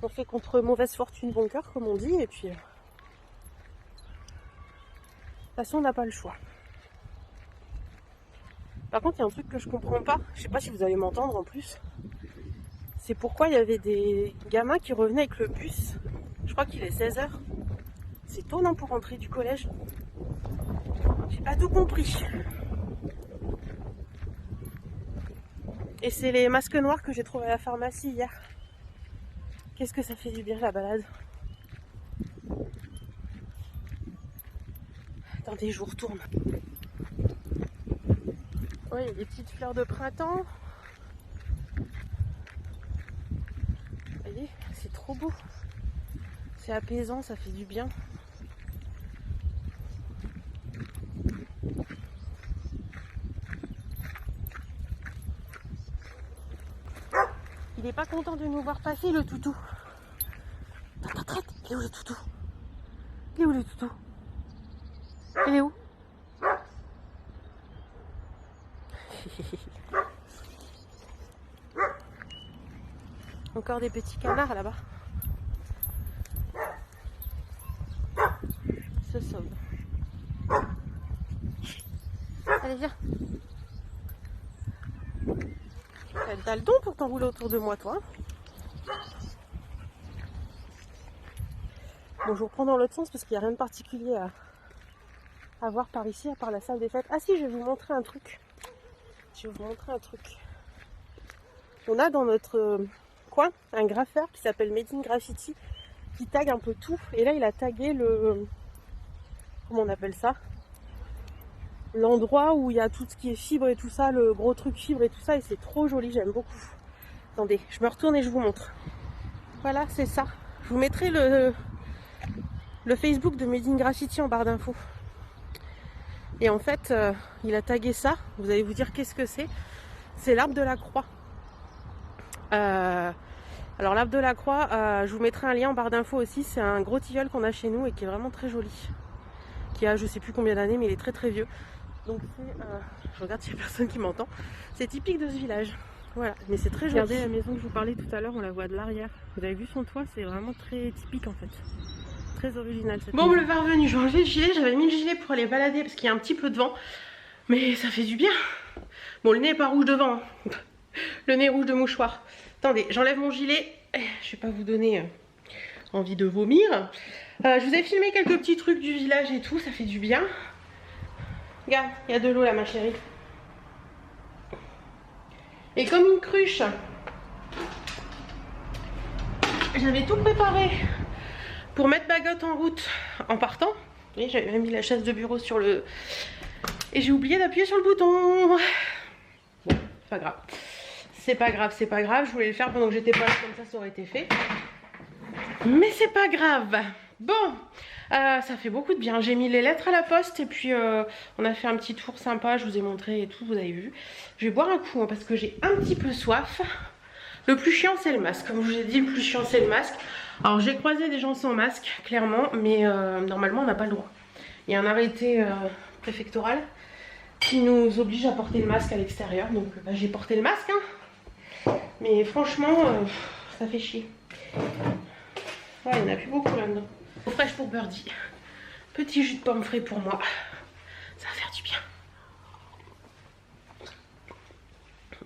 On fait contre mauvaise fortune bon cœur, comme on dit, et puis... de toute façon, on n'a pas le choix. Par contre, il y a un truc que je comprends pas. Je sais pas si vous allez m'entendre en plus. C'est pourquoi il y avait des gamins qui revenaient avec le bus. Je crois qu'il est 16h. C'est tôt, non, pour rentrer du collège? J'ai pas tout compris. Et c'est les masques noirs que j'ai trouvés à la pharmacie hier. Qu'est-ce que ça fait du bien la balade. Attendez, je vous retourne. Ouais, il y a des petites fleurs de printemps. Vous voyez, c'est trop beau. C'est apaisant, ça fait du bien. Il est pas content de nous voir passer, le toutou. Traite, il est où le toutou? Il est où le toutou? Il est où? Encore des petits canards là-bas. Se sauve. Allez, viens. T'as le don pour t'enrouler autour de moi, toi. Bon, je vous reprends dans l'autre sens parce qu'il n'y a rien de particulier à voir par ici, à part la salle des fêtes. Ah si, je vais vous montrer un truc. On a dans notre coin un graffeur qui s'appelle Made in Graffiti qui tag un peu tout. Et là, il a tagué le... Comment on appelle ça? L'endroit où il y a tout ce qui est fibre et tout ça, le gros truc fibre et tout ça, et c'est trop joli, j'aime beaucoup. Attendez, je me retourne et je vous montre. Voilà, c'est ça. Je vous mettrai le Facebook de Made in Graffiti en barre d'infos. Et en fait, il a tagué ça. Vous allez vous dire qu'est-ce que c'est. C'est l'arbre de la croix. Alors l'arbre de la croix, je vous mettrai un lien en barre d'infos aussi. C'est un gros tilleul qu'on a chez nous et qui est vraiment très joli. Qui a je sais plus combien d'années, mais il est très très vieux. Donc je regarde s'il y a personne qui m'entend. C'est typique de ce village. Voilà, mais c'est très joli. Regardez la maison que je vous parlais tout à l'heure, on la voit de l'arrière. Vous avez vu son toit, c'est vraiment très typique en fait. Très original cette maison. Bon, le verre venu, je vais enlever le gilet. J'avais mis le gilet pour aller balader parce qu'il y a un petit peu de vent. Mais ça fait du bien. Bon, le nez n'est pas rouge devant. Hein. Le nez rouge de mouchoir. Attendez, j'enlève mon gilet. Je vais pas vous donner envie de vomir. Je vous ai filmé quelques petits trucs du village et tout, ça fait du bien. Regarde, il y a de l'eau là ma chérie. Et comme une cruche, j'avais tout préparé pour mettre Bagotte en route en partant. Et j'avais même mis la chaise de bureau sur le... Et j'ai oublié d'appuyer sur le bouton. Bon, c'est pas grave. C'est pas grave, c'est pas grave. Je voulais le faire pendant que j'étais pas là, comme ça aurait été fait. Mais c'est pas grave. Bon, ça fait beaucoup de bien. J'ai mis les lettres à la poste et puis on a fait un petit tour sympa. Je vous ai montré et tout, vous avez vu. Je vais boire un coup hein, parce que j'ai un petit peu soif. Le plus chiant c'est le masque. Comme je vous ai dit, le plus chiant c'est le masque. Alors j'ai croisé des gens sans masque, clairement, mais normalement on n'a pas le droit. Il y a un arrêté préfectoral qui nous oblige à porter le masque à l'extérieur. Donc bah, j'ai porté le masque. Hein. Mais franchement, ça fait chier. Ouais, il n'y en a plus beaucoup là-dedans. Eau fraîche pour Birdie. Petit jus de pomme frais pour moi. Ça va faire du bien.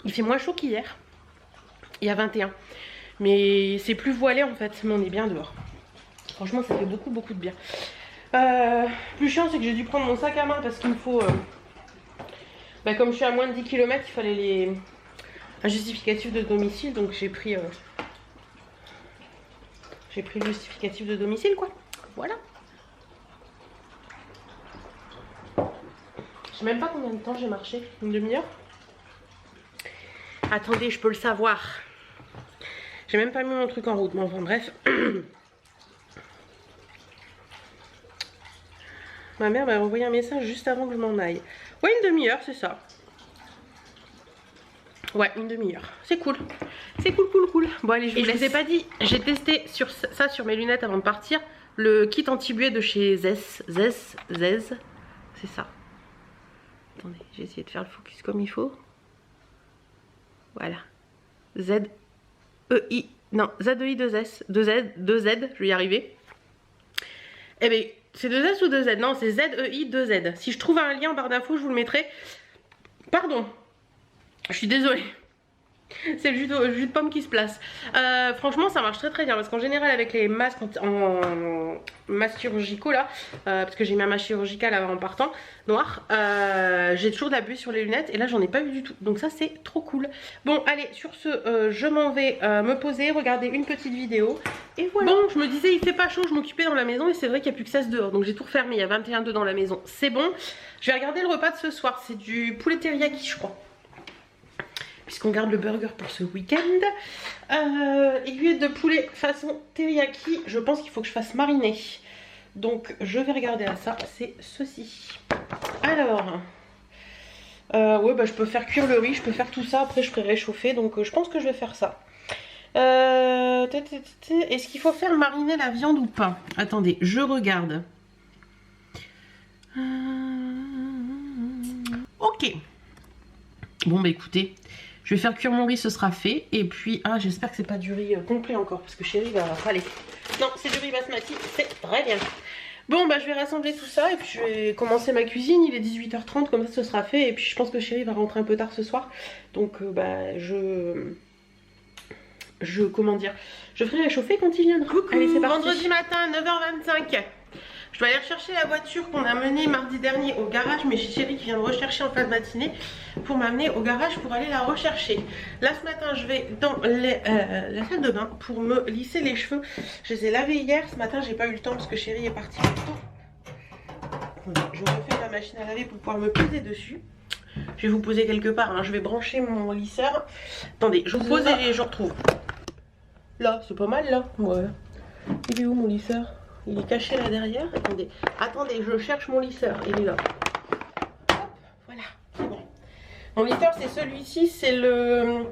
Il fait moins chaud qu'hier. Il y a 21. Mais c'est plus voilé en fait. Mais on est bien dehors. Franchement, ça fait beaucoup de bien. Plus chiant, c'est que j'ai dû prendre mon sac à main parce qu'il me faut... bah, comme je suis à moins de 10 km, il fallait un justificatif de domicile. Donc j'ai pris... J'ai pris le justificatif de domicile, quoi. Voilà. Je sais même pas combien de temps j'ai marché. Une demi-heure? Attendez, je peux le savoir. J'ai même pas mis mon truc en route. Mais enfin, bref. Ma mère m'a envoyé un message juste avant que je m'en aille. Ouais, une demi-heure, c'est ça. Ouais, une demi-heure. C'est cool. C'est cool. Bon, allez, je vous ai pas dit, j'ai testé ça sur mes lunettes avant de partir. Le kit anti-buée de chez Zez. C'est ça. Attendez, j'ai essayé de faire le focus comme il faut. Voilà. Z-E-I. Non, Z-E-I-2-S. 2Z. Je vais y arriver. Eh bien, c'est 2S ou 2Z? Non, c'est Z-E-I-2Z. Si je trouve un lien en barre d'infos, je vous le mettrai. Pardon. Je suis désolée. C'est le jus de pomme qui se place. Franchement, ça marche très bien. Parce qu'en général, avec les masques en masques chirurgicaux là, parce que j'ai mis un masque chirurgical en partant, noir, j'ai toujours de la buée sur les lunettes. Et là, j'en ai pas eu du tout. Donc ça, c'est trop cool. Bon, allez, sur ce, je m'en vais me poser, regarder une petite vidéo. Et voilà. Bon, je me disais, il fait pas chaud, je m'occupais dans la maison. Et c'est vrai qu'il n'y a plus que 16 dehors. Donc j'ai tout refermé. Il y a 21 degrés dans la maison. C'est bon. Je vais regarder le repas de ce soir. C'est du poulet teriyaki, je crois. Puisqu'on garde le burger pour ce week-end. Aiguille de poulet façon teriyaki. Je pense qu'il faut que je fasse mariner. Donc je vais regarder à ça. C'est ceci. Alors. Ouais, bah je peux faire cuire le riz. Je peux faire tout ça. Après je ferai réchauffer. Donc je pense que je vais faire ça. Est-ce qu'il faut faire mariner la viande ou pas? Attendez, je regarde. Ok. Bon bah écoutez. Je vais faire cuire mon riz, ce sera fait. Et puis, j'espère que c'est pas du riz complet encore. Parce que chérie va râler. Non, c'est du riz basmati, c'est très bien. Bon, bah je vais rassembler tout ça. Et puis je vais commencer ma cuisine. Il est 18h30, comme ça ce sera fait. Et puis je pense que chérie va rentrer un peu tard ce soir. Donc, comment dire, je ferai réchauffer quand il viendra. Coucou. Allez, c'est parti. Vendredi matin, 9h25. Je dois aller rechercher la voiture qu'on a menée mardi dernier au garage, mais j'ai chérie qui vient de rechercher en fin de matinée pour m'amener au garage pour aller la rechercher. Là ce matin je vais dans la salle de bain pour me lisser les cheveux. Je les ai lavés hier, ce matin j'ai pas eu le temps parce que chérie est partie plus tôt. Je refais ma machine à laver pour pouvoir me poser dessus. Je vais vous poser quelque part, hein. Je vais brancher mon lisseur. Attendez, je vous pose et je retrouve. Là, c'est pas mal là. Ouais. Il est où mon lisseur? Il est caché là derrière. Attendez, je cherche mon lisseur. Il est là. Hop, voilà, c'est bon. Mon lisseur, c'est celui-ci. C'est le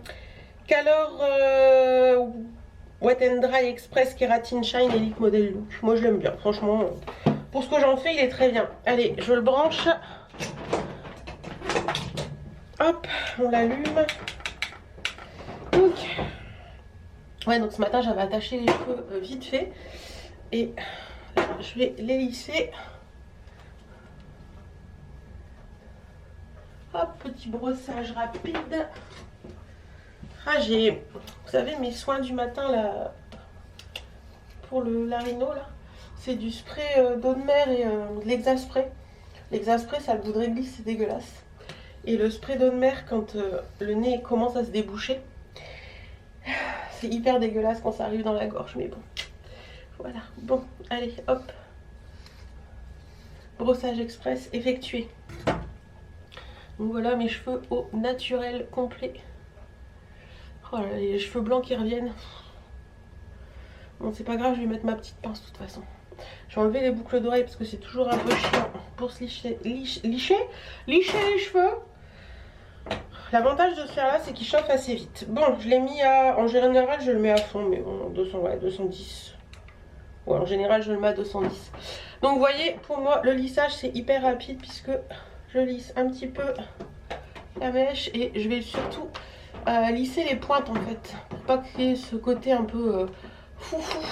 Color Wet and Dry Express Keratin Shine Elite Model Look. Moi, je l'aime bien. Franchement, pour ce que j'en fais, il est très bien. Allez, je le branche. Hop, on l'allume. Donc, ouais, donc ce matin, j'avais attaché les cheveux vite fait. Et je vais les lisser. Hop, petit brossage rapide. J'ai, vous savez, mes soins du matin là, pour la rhino là, c'est du spray d'eau de mer et de l'exaspray. L'exaspray, ça a le goût de réglisse, c'est dégueulasse. Et le spray d'eau de mer, quand le nez commence à se déboucher, c'est hyper dégueulasse quand ça arrive dans la gorge, mais bon. Voilà, bon, allez, hop. brossage express effectué. Donc voilà mes cheveux au naturel complet. Oh là, les cheveux blancs qui reviennent. Bon c'est pas grave, je vais mettre ma petite pince de toute façon. Je vais enlever les boucles d'oreilles parce que c'est toujours un peu chiant pour se licher les cheveux. L'avantage de ce faire là c'est qu'il chauffe assez vite. Bon je l'ai mis à, en général je le mets à fond mais bon 200, ouais, 210. Ouais en général je le mets à 210. Donc vous voyez pour moi le lissage c'est hyper rapide puisque je lisse un petit peu la mèche et je vais surtout lisser les pointes en fait. Pour pas créer ce côté un peu foufou.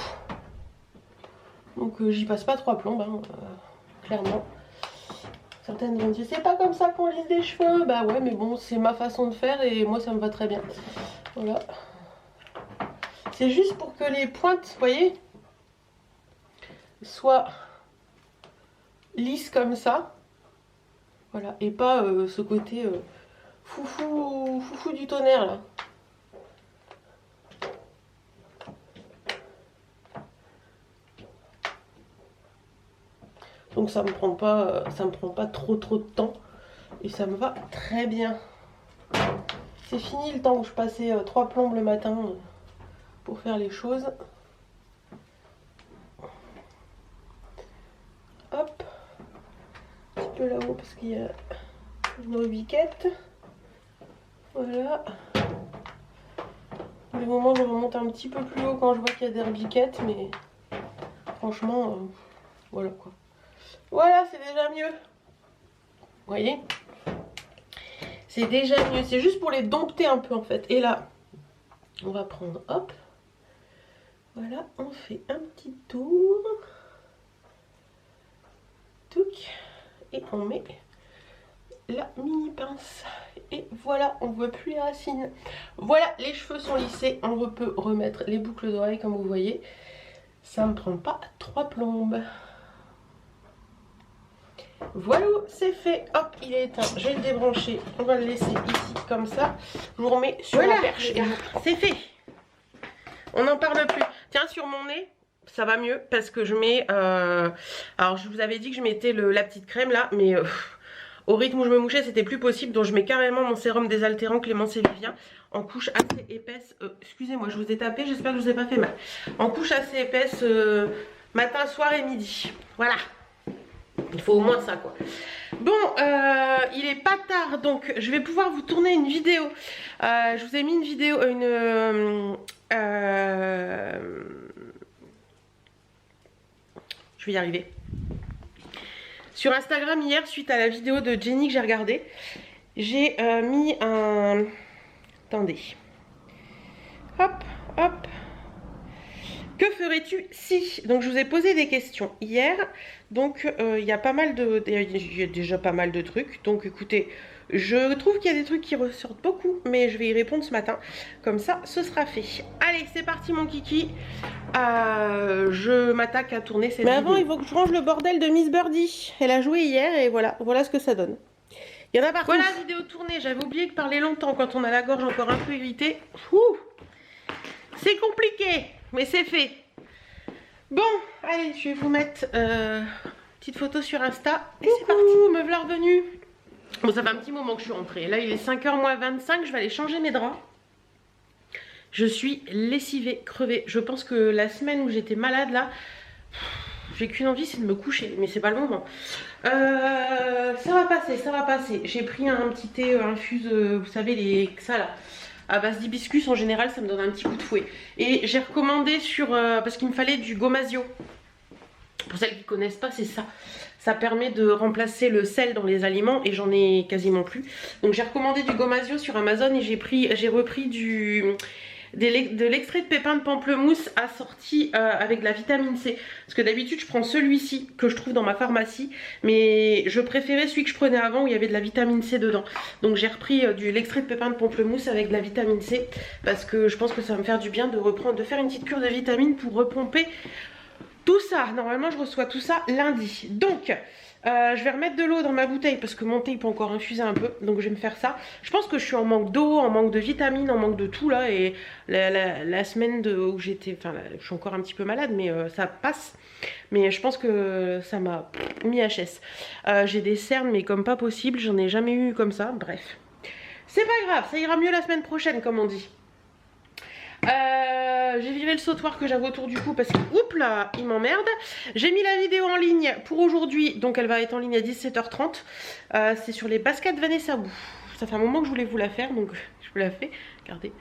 Donc j'y passe pas 3 plombes hein, clairement. Certaines vont dire c'est pas comme ça qu'on lisse des cheveux. Bah ouais mais bon c'est ma façon de faire et moi ça me va très bien. Voilà. C'est juste pour que les pointes, vous voyez, soient lisses comme ça. Voilà. Et pas ce côté foufou du tonnerre là. Donc ça me prend pas trop de temps et ça me va très bien. C'est fini le temps où je passais 3 plombes le matin pour faire les choses. Hop, un petit peu là-haut parce qu'il y a une rubiquette. Voilà. Pour le moment je remonte un petit peu plus haut quand je vois qu'il y a des rubiquettes, mais franchement voilà quoi. Voilà, c'est déjà mieux. Vous voyez? C'est déjà mieux. C'est juste pour les dompter un peu en fait. Et là, on va prendre, hop. Voilà, on fait un petit tour. Touc. Et on met la mini pince. Et voilà, on ne voit plus les racines. Voilà, les cheveux sont lissés. On peut remettre les boucles d'oreilles comme vous voyez. Ça ne me prend pas 3 plombes. Voilà, c'est fait. Hop, il est éteint. Je vais le débrancher. On va le laisser ici comme ça. Je vous remets sur la perche. C'est fait. On n'en parle plus. Tiens, sur mon nez, ça va mieux parce que je mets... alors, je vous avais dit que je mettais la petite crème là, mais au rythme où je me mouchais, c'était plus possible. Donc, je mets carrément mon sérum désaltérant Clémence et Vivien en couche assez épaisse. Excusez-moi, je vous ai tapé. J'espère que je vous ai pas fait mal. En couche assez épaisse matin, soir et midi. Voilà. Il faut au moins ça quoi. Bon, il est pas tard donc je vais pouvoir vous tourner une vidéo. Je vous ai mis une vidéo, je vais y arriver. Sur Instagram hier, suite à la vidéo de Jenny que j'ai regardée, j'ai mis un... Attendez. Hop, hop. Que ferais-tu si? Donc je vous ai posé des questions hier. Donc il y a pas mal de... Il y a déjà pas mal de trucs. Donc écoutez, je trouve qu'il y a des trucs qui ressortent beaucoup. Mais je vais y répondre ce matin. Comme ça, ce sera fait. Allez, c'est parti mon kiki. Je m'attaque à tourner cette vidéo. Mais avant, il faut que je range le bordel de Miss Birdie. Elle a joué hier et voilà. Voilà ce que ça donne. Il y en a partout. Voilà, vidéo tournée. J'avais oublié de parler longtemps quand on a la gorge encore un peu irritée. C'est compliqué. Mais c'est fait. Bon, allez, je vais vous mettre petite photo sur Insta. Et c'est parti, me voilà revenue. Bon, ça fait un petit moment que je suis rentrée. Là, il est 5h moins 25. Je vais aller changer mes draps. Je suis lessivée, crevée. Je pense que la semaine où j'étais malade, là, j'ai qu'une envie, c'est de me coucher. Mais c'est pas le moment. Ça va passer, ça va passer. J'ai pris un petit thé infuse, vous savez, ça là. À base d'hibiscus en général ça me donne un petit coup de fouet. Et j'ai recommandé sur parce qu'il me fallait du gomasio. Pour celles qui connaissent pas, c'est ça. Ça permet de remplacer le sel dans les aliments et j'en ai quasiment plus. Donc j'ai recommandé du gomasio sur Amazon et j'ai repris de l'extrait de pépins de pamplemousse assorti avec de la vitamine C. Parce que d'habitude je prends celui-ci que je trouve dans ma pharmacie. Mais je préférais celui que je prenais avant où il y avait de la vitamine C dedans. Donc j'ai repris l'extrait de pépins de pamplemousse avec de la vitamine C. Parce que je pense que ça va me faire du bien de faire une petite cure de vitamines pour repomper tout ça. Normalement je reçois tout ça lundi. Donc... je vais remettre de l'eau dans ma bouteille parce que mon thé il peut encore infuser un peu. Donc je vais me faire ça. Je pense que je suis en manque d'eau, en manque de vitamines, en manque de tout là. Et la semaine où j'étais... Enfin je suis encore un petit peu malade mais ça passe. Mais je pense que ça m'a mis HS. J'ai des cernes mais comme pas possible, j'en ai jamais eu comme ça, bref. C'est pas grave, ça ira mieux la semaine prochaine comme on dit. J'ai viré le sautoir que j'avais autour du cou parce que, oups là, il m'emmerde. J'ai mis la vidéo en ligne pour aujourd'hui, donc elle va être en ligne à 17h30. C'est sur les baskets Vanessa Bou. Ça fait un moment que je voulais vous la faire, donc je vous la fais. Regardez,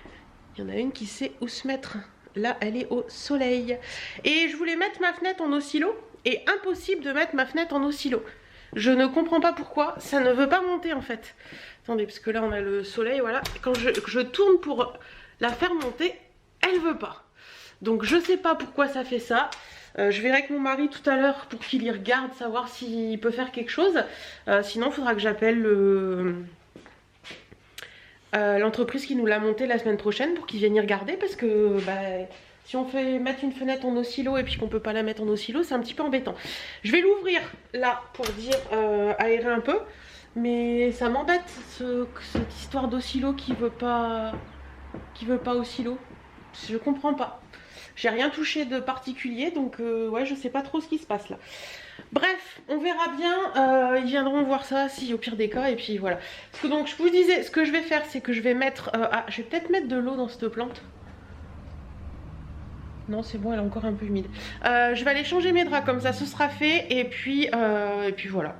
il y en a une qui sait où se mettre. Là, elle est au soleil. Et je voulais mettre ma fenêtre en oscillo, et impossible de mettre ma fenêtre en oscillo. Je ne comprends pas pourquoi, ça ne veut pas monter en fait. Attendez, parce que là on a le soleil, voilà. Quand je tourne pour la faire monter, elle veut pas. Donc je sais pas pourquoi ça fait ça. Je verrai avec mon mari tout à l'heure pour qu'il y regarde, savoir s'il peut faire quelque chose. Sinon il faudra que j'appelle l'entreprise qui nous l'a monté la semaine prochaine pour qu'ils viennent y regarder. Parce que si on fait mettre une fenêtre en oscillo et puis qu'on peut pas la mettre en oscillo, c'est un petit peu embêtant. Je vais l'ouvrir là pour dire aérer un peu. Mais ça m'embête cette histoire d'oscillo qui veut pas oscillo. Je comprends pas. J'ai rien touché de particulier, donc ouais, je sais pas trop ce qui se passe là. Bref, on verra bien. Ils viendront voir ça, si au pire des cas, et puis voilà. Parce que donc je vous disais, ce que je vais faire, c'est que je vais mettre. Je vais peut-être mettre de l'eau dans cette plante. Non, c'est bon, elle est encore un peu humide. Je vais aller changer mes draps, comme ça, ce sera fait, et puis voilà.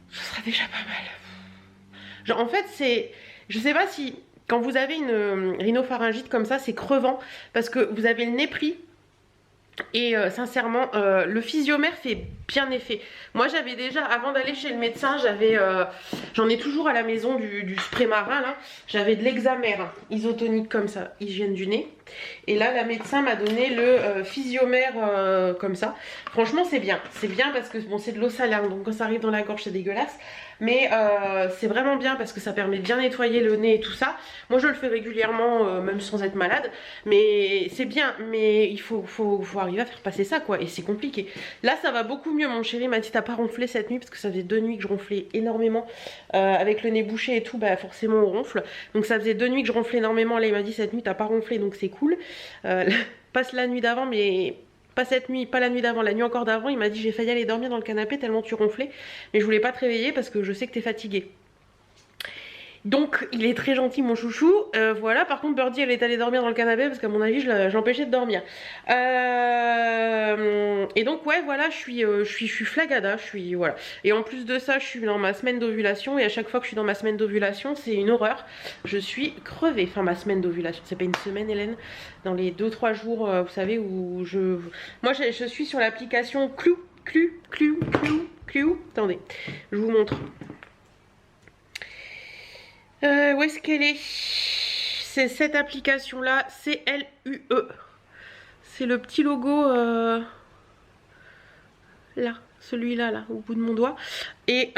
Ce sera déjà pas mal. Genre, en fait, c'est. Je sais pas si. Quand vous avez une rhinopharyngite comme ça, c'est crevant parce que vous avez le nez pris. Et sincèrement, le physiomère fait bien effet. Moi j'avais déjà, avant d'aller chez le médecin, j'en ai toujours à la maison du spray marin là. J'avais de l'hexamère isotonique comme ça, hygiène du nez. Et là la médecin m'a donné le physiomère comme ça. Franchement c'est bien parce que bon, c'est de l'eau salée, donc quand ça arrive dans la gorge c'est dégueulasse. Mais c'est vraiment bien parce que ça permet de bien nettoyer le nez et tout ça. Moi je le fais régulièrement même sans être malade. Mais c'est bien, mais il faut arriver à faire passer ça quoi. Et c'est compliqué. Là ça va beaucoup mieux, mon chéri m'a dit t'as pas ronflé cette nuit parce que ça faisait 2 nuits que je ronflais énormément. Avec le nez bouché et tout, bah forcément on ronfle. Donc ça faisait 2 nuits que je ronflais énormément. Là il m'a dit cette nuit t'as pas ronflé donc c'est cool. Passe la nuit d'avant mais... Pas cette nuit, pas la nuit d'avant, la nuit encore d'avant, il m'a dit j'ai failli aller dormir dans le canapé tellement tu ronflais. Mais je voulais pas te réveiller parce que je sais que t'es fatiguée. Donc il est très gentil mon chouchou. Voilà, par contre Birdie elle est allée dormir dans le canapé parce qu'à mon avis je l'empêchais de dormir. Et donc ouais voilà, je suis flagada, voilà. Et en plus de ça je suis dans ma semaine d'ovulation et à chaque fois que je suis dans ma semaine d'ovulation c'est une horreur. Je suis crevée, enfin ma semaine d'ovulation, c'est pas une semaine Hélène, dans les 2-3 jours vous savez où moi je suis sur l'application Clue. Attendez, je vous montre. Où est-ce qu'elle est? C'est cette application là, CLUE. C'est le petit logo là, celui-là là, au bout de mon doigt. Et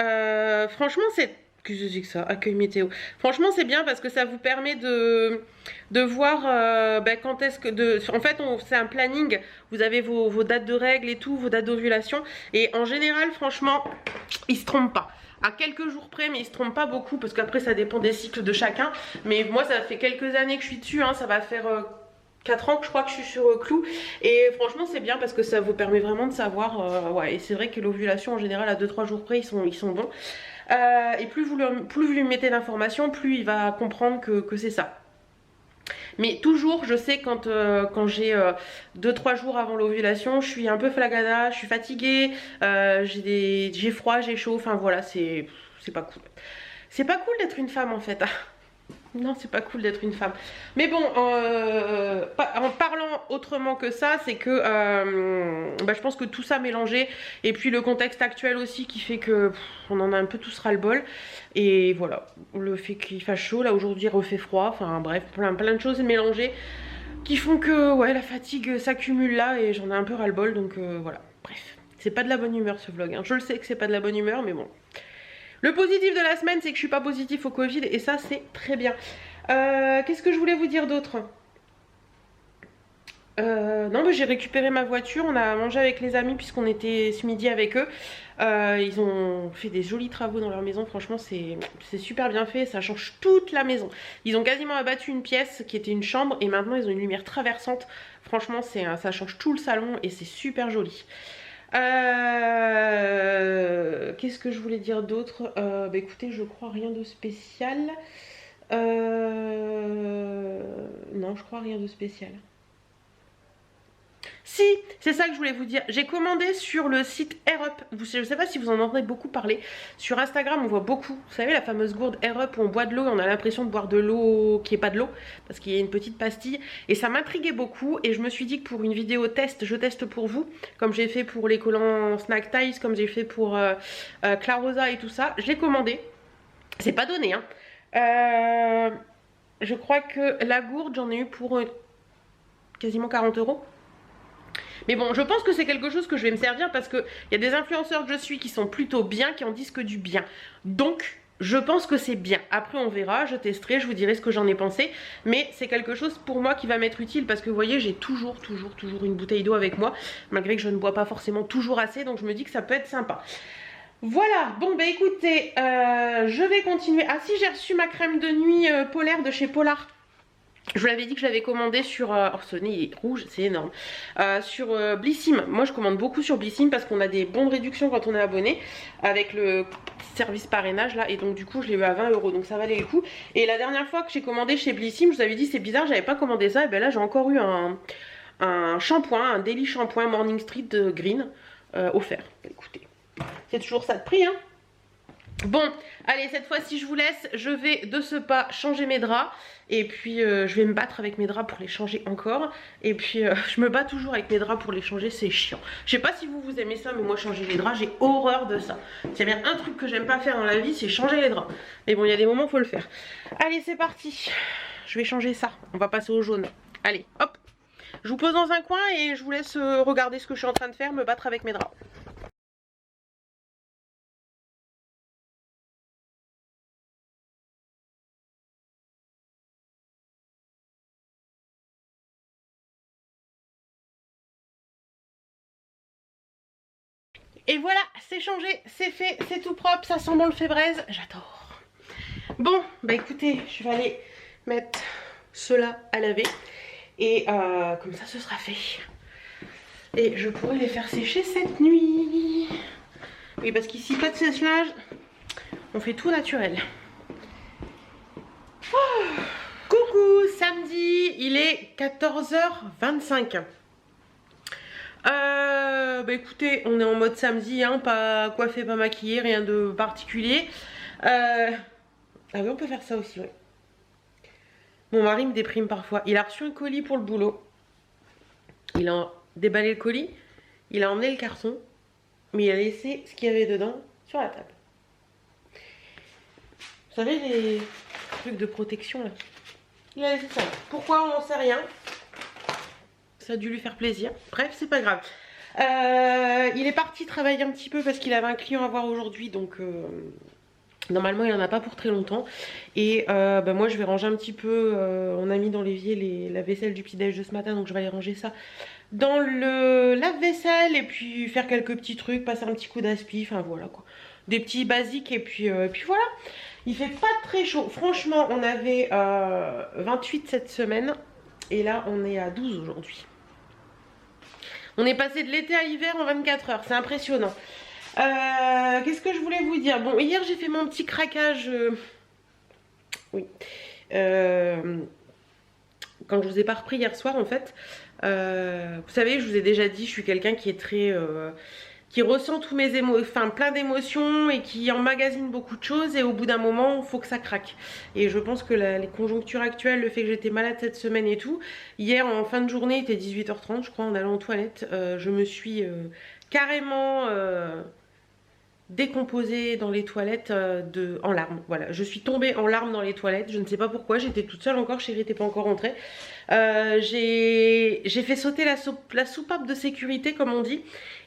franchement c'est... Qu'est-ce que c'est que ça? Accueil météo. Franchement c'est bien parce que ça vous permet de voir quand est-ce que... En fait c'est un planning, vous avez vos dates de règles et tout, vos dates d'ovulation. Et en général franchement, ils se trompent pas. À quelques jours près, mais ils se trompent pas beaucoup parce qu'après ça dépend des cycles de chacun. Mais moi ça fait quelques années que je suis dessus, hein, ça va faire 4 ans que je crois que je suis sur Clou. Et franchement c'est bien parce que ça vous permet vraiment de savoir, ouais, et c'est vrai que l'ovulation en général à 2-3 jours près ils sont bons. Et plus vous lui mettez l'information, plus il va comprendre que c'est ça. Mais toujours, je sais quand j'ai 2-3 jours avant l'ovulation, je suis un peu flagada, je suis fatiguée, j'ai froid, j'ai chaud, enfin voilà, c'est pas cool. C'est pas cool d'être une femme en fait. Non, c'est pas cool d'être une femme. Mais bon, en parlant autrement que ça, c'est que je pense que tout ça mélangé, et puis le contexte actuel aussi qui fait que on en a un peu tous ras-le-bol. Et voilà, le fait qu'il fasse chaud, là aujourd'hui il refait froid, enfin bref, plein de choses mélangées qui font que ouais, la fatigue s'accumule là et j'en ai un peu ras-le-bol, donc voilà, bref. C'est pas de la bonne humeur ce vlog, hein. Je le sais que c'est pas de la bonne humeur, mais bon. Le positif de la semaine, c'est que je suis pas positif au Covid et ça c'est très bien. Qu'est-ce que je voulais vous dire d'autre? Non, mais j'ai récupéré ma voiture, on a mangé avec les amis puisqu'on était ce midi avec eux. Ils ont fait des jolis travaux dans leur maison, franchement c'est super bien fait, ça change toute la maison. Ils ont quasiment abattu une pièce qui était une chambre et maintenant ils ont une lumière traversante. Franchement ça change tout le salon et c'est super joli. Qu'est-ce que je voulais dire d'autre? Bah écoutez, je crois rien de spécial. Non, je crois rien de spécial. Si, c'est ça que je voulais vous dire. J'ai commandé sur le site AirUp. Je ne sais pas si vous en entendez beaucoup parler. Sur Instagram, on voit beaucoup. Vous savez, la fameuse gourde AirUp où on boit de l'eau et on a l'impression de boire de l'eau qui n'est pas de l'eau parce qu'il y a une petite pastille. Et ça m'intriguait beaucoup. Et je me suis dit que pour une vidéo test, je teste pour vous. Comme j'ai fait pour les collants Snack Ties, comme j'ai fait pour Clarosa et tout ça. Je l'ai commandé. C'est pas donné, hein. Je crois que la gourde, j'en ai eu pour quasiment 40 €. Mais bon, je pense que c'est quelque chose que je vais me servir parce qu'il y a des influenceurs que je suis qui sont plutôt bien, qui en disent que du bien. Donc, je pense que c'est bien. Après, on verra, je testerai, je vous dirai ce que j'en ai pensé. Mais c'est quelque chose pour moi qui va m'être utile parce que vous voyez, j'ai toujours une bouteille d'eau avec moi. Malgré que je ne bois pas forcément toujours assez, donc je me dis que ça peut être sympa. Voilà, bon bah écoutez, je vais continuer. Ah si, j'ai reçu ma crème de nuit polaire de chez Polar. Je vous l'avais dit que je l'avais commandé sur... oh, ce nez il est rouge, c'est énorme. Sur Blissim. Moi je commande beaucoup sur Blissim parce qu'on a des bons de réduction quand on est abonné. Avec le service parrainage là. Et donc du coup je l'ai eu à 20 €. Donc ça valait le coup. Et la dernière fois que j'ai commandé chez Blissim, je vous avais dit c'est bizarre, j'avais pas commandé ça. Et ben là j'ai encore eu un shampoing, un daily shampoing Morning Street de Green offert. Écoutez, c'est toujours ça de prix, hein. Bon, allez, cette fois-ci je vous laisse, je vais de ce pas changer mes draps et puis je vais me battre avec mes draps pour les changer encore et puis je me bats toujours avec mes draps pour les changer, c'est chiant. Je sais pas si vous aimez ça, mais moi changer les draps, j'ai horreur de ça. S'il y a bien un truc que j'aime pas faire dans la vie, c'est changer les draps. Mais bon, il y a des moments, faut le faire. Allez, c'est parti. Je vais changer ça, on va passer au jaune. Allez, hop. Je vous pose dans un coin et je vous laisse regarder ce que je suis en train de faire, me battre avec mes draps. Et voilà, c'est changé, c'est fait, c'est tout propre, ça sent bon le fébraise, j'adore. Bon, bah écoutez, je vais aller mettre cela à laver. Et comme ça, ce sera fait. Et je pourrai les faire sécher cette nuit. Oui, parce qu'ici, pas de sèche-linge, on fait tout naturel. Oh, coucou, samedi, il est 14h25. Bah écoutez, on est en mode samedi, hein, pas coiffé, pas maquillé, rien de particulier. Ah oui, on peut faire ça aussi, ouais. Mon mari me déprime parfois. Il a reçu un colis pour le boulot. Il a déballé le colis, il a emmené le carton, mais il a laissé ce qu'il y avait dedans sur la table. Vous savez, les trucs de protection là. Il a laissé ça. Pourquoi, on n'en sait rien. Ça a dû lui faire plaisir. Bref, c'est pas grave. Il est parti travailler un petit peu parce qu'il avait un client à voir aujourd'hui, donc normalement il en a pas pour très longtemps. Et bah, moi je vais ranger un petit peu, on a mis dans l'évier la vaisselle du petit déj de ce matin, donc je vais aller ranger ça dans le lave-vaisselle et puis faire quelques petits trucs, passer un petit coup d'aspi, enfin voilà quoi. Des petits basiques et puis voilà. Il fait pas très chaud, franchement on avait 28 cette semaine et là on est à 12 aujourd'hui. On est passé de l'été à l'hiver en 24 heures, c'est impressionnant. Qu'est-ce que je voulais vous dire? Bon, hier j'ai fait mon petit craquage. Oui. Quand je vous ai pas repris hier soir en fait. Vous savez, je vous ai déjà dit, je suis quelqu'un qui est très... qui ressent tous mes émotions, plein d'émotions et qui emmagasine beaucoup de choses et au bout d'un moment il faut que ça craque. Et je pense que les conjonctures actuelles, le fait que j'étais malade cette semaine et tout, hier en fin de journée, il était 18h30 je crois, en allant aux toilettes, je me suis carrément décomposée dans les toilettes en larmes. Voilà, je suis tombée en larmes dans les toilettes, je ne sais pas pourquoi, j'étais toute seule encore, chérie n'était pas encore rentrée. J'ai fait sauter la soupape de sécurité comme on dit.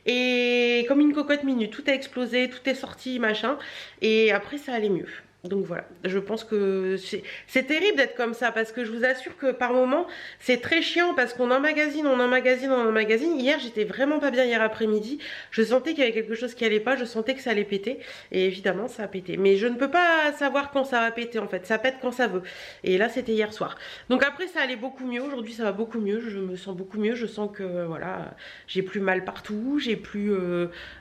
Et comme une cocotte minute, tout a explosé, tout est sorti, machin. Et après ça allait mieux. Donc voilà, je pense que c'est terrible d'être comme ça parce que je vous assure que par moment c'est très chiant parce qu'on emmagasine, on emmagasine, on emmagasine. Hier j'étais vraiment pas bien hier après-midi, je sentais qu'il y avait quelque chose qui allait pas, je sentais que ça allait péter et évidemment ça a pété. Mais je ne peux pas savoir quand ça va péter en fait, ça pète quand ça veut. Et là c'était hier soir. Donc après ça allait beaucoup mieux, aujourd'hui ça va beaucoup mieux, je me sens beaucoup mieux, je sens que voilà, j'ai plus mal partout, j'ai plus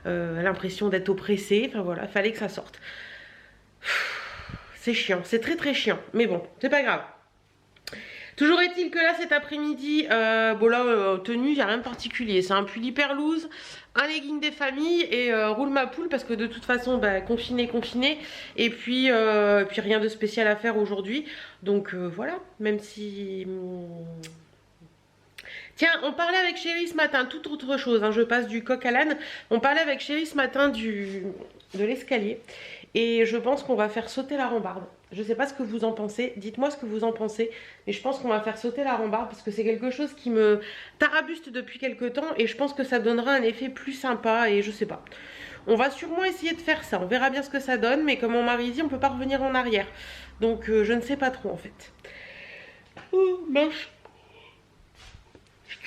l'impression d'être oppressée, enfin voilà, fallait que ça sorte. C'est chiant, c'est très très chiant, mais bon, c'est pas grave. Toujours est-il que là cet après-midi, bon là tenue, il n'y a rien de particulier. C'est un pull hyper loose, un legging des familles et roule ma poule parce que de toute façon, bah, confiné. Et puis rien de spécial à faire aujourd'hui. Donc voilà, même si... Tiens, on parlait avec Chérie ce matin, toute autre chose, hein, je passe du coq à l'âne. On parlait avec Chérie ce matin de l'escalier. Et je pense qu'on va faire sauter la rambarde. Je ne sais pas ce que vous en pensez, dites-moi ce que vous en pensez. Mais je pense qu'on va faire sauter la rambarde parce que c'est quelque chose qui me tarabuste depuis quelques temps. Et je pense que ça donnera un effet plus sympa et je sais pas. On va sûrement essayer de faire ça, on verra bien ce que ça donne. Mais comme mon mari dit, on ne peut pas revenir en arrière. Donc je ne sais pas trop en fait. Oh, mince.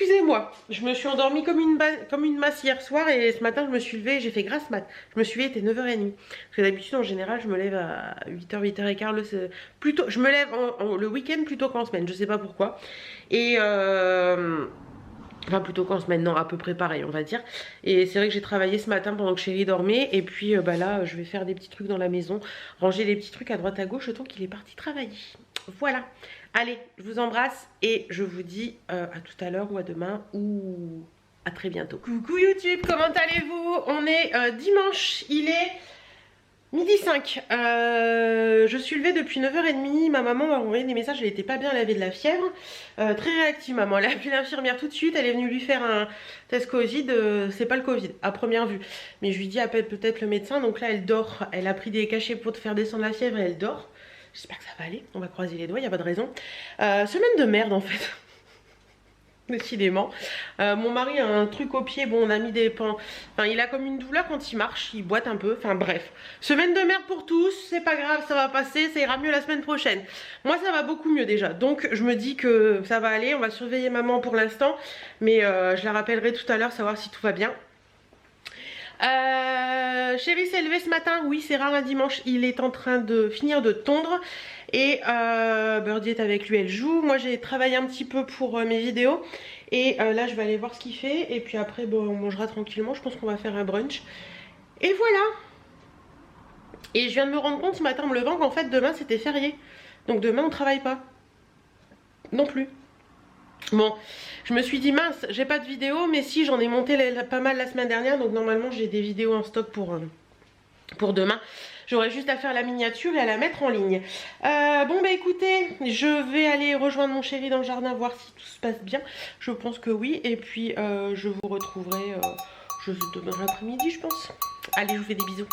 Excusez-moi, je me suis endormie comme une masse hier soir et ce matin je me suis levée, j'ai fait grasse mat. Je me suis levée, il était 9h30. Parce que d'habitude en général je me lève à 8h, 8h15. Plutôt, je me lève le week-end plutôt qu'en semaine, je sais pas pourquoi. Et enfin plutôt qu'en semaine, non, à peu près pareil on va dire. Et c'est vrai que j'ai travaillé ce matin pendant que Chérie dormait. Et puis bah là je vais faire des petits trucs dans la maison, ranger des petits trucs à droite à gauche le temps qu'il est parti travailler. Voilà. Allez, je vous embrasse et je vous dis à tout à l'heure ou à demain ou à très bientôt. Coucou YouTube, comment allez-vous? On est dimanche, il est midi 5. Je suis levée depuis 9h30. Ma maman m'a envoyé des messages, elle n'était pas bien, elle avait de la fièvre. Très réactive maman, elle a appelé l'infirmière tout de suite, elle est venue lui faire un test Covid. C'est pas le Covid à première vue, mais je lui dis appelle peut-être le médecin. Donc là elle dort, elle a pris des cachets pour te faire descendre la fièvre et elle dort. J'espère que ça va aller, on va croiser les doigts, il n'y a pas de raison. Semaine de merde en fait. Décidément. Mon mari a un truc au pied, bon on a mis des pans. Enfin il a comme une douleur quand il marche, il boite un peu, enfin bref. Semaine de merde pour tous, c'est pas grave, ça va passer, ça ira mieux la semaine prochaine. Moi ça va beaucoup mieux déjà, donc je me dis que ça va aller, on va surveiller maman pour l'instant. Mais je la rappellerai tout à l'heure, savoir si tout va bien. Chérie s'est levée ce matin, oui c'est rare un dimanche, il est en train de finir de tondre et Birdie est avec lui, elle joue. Moi j'ai travaillé un petit peu pour mes vidéos et là je vais aller voir ce qu'il fait et puis après bon, on mangera tranquillement, je pense qu'on va faire un brunch et voilà. Et je viens de me rendre compte ce matin en me levant qu'en fait demain c'était férié, donc demain on travaille pas non plus. Bon, je me suis dit mince, j'ai pas de vidéo, mais si j'en ai monté pas mal la semaine dernière, donc normalement j'ai des vidéos en stock pour demain. J'aurais juste à faire la miniature et à la mettre en ligne. Bon bah écoutez, je vais aller rejoindre mon chéri dans le jardin, voir si tout se passe bien. Je pense que oui, et puis je vous retrouverai demain l'après-midi je pense. Allez, je vous fais des bisous.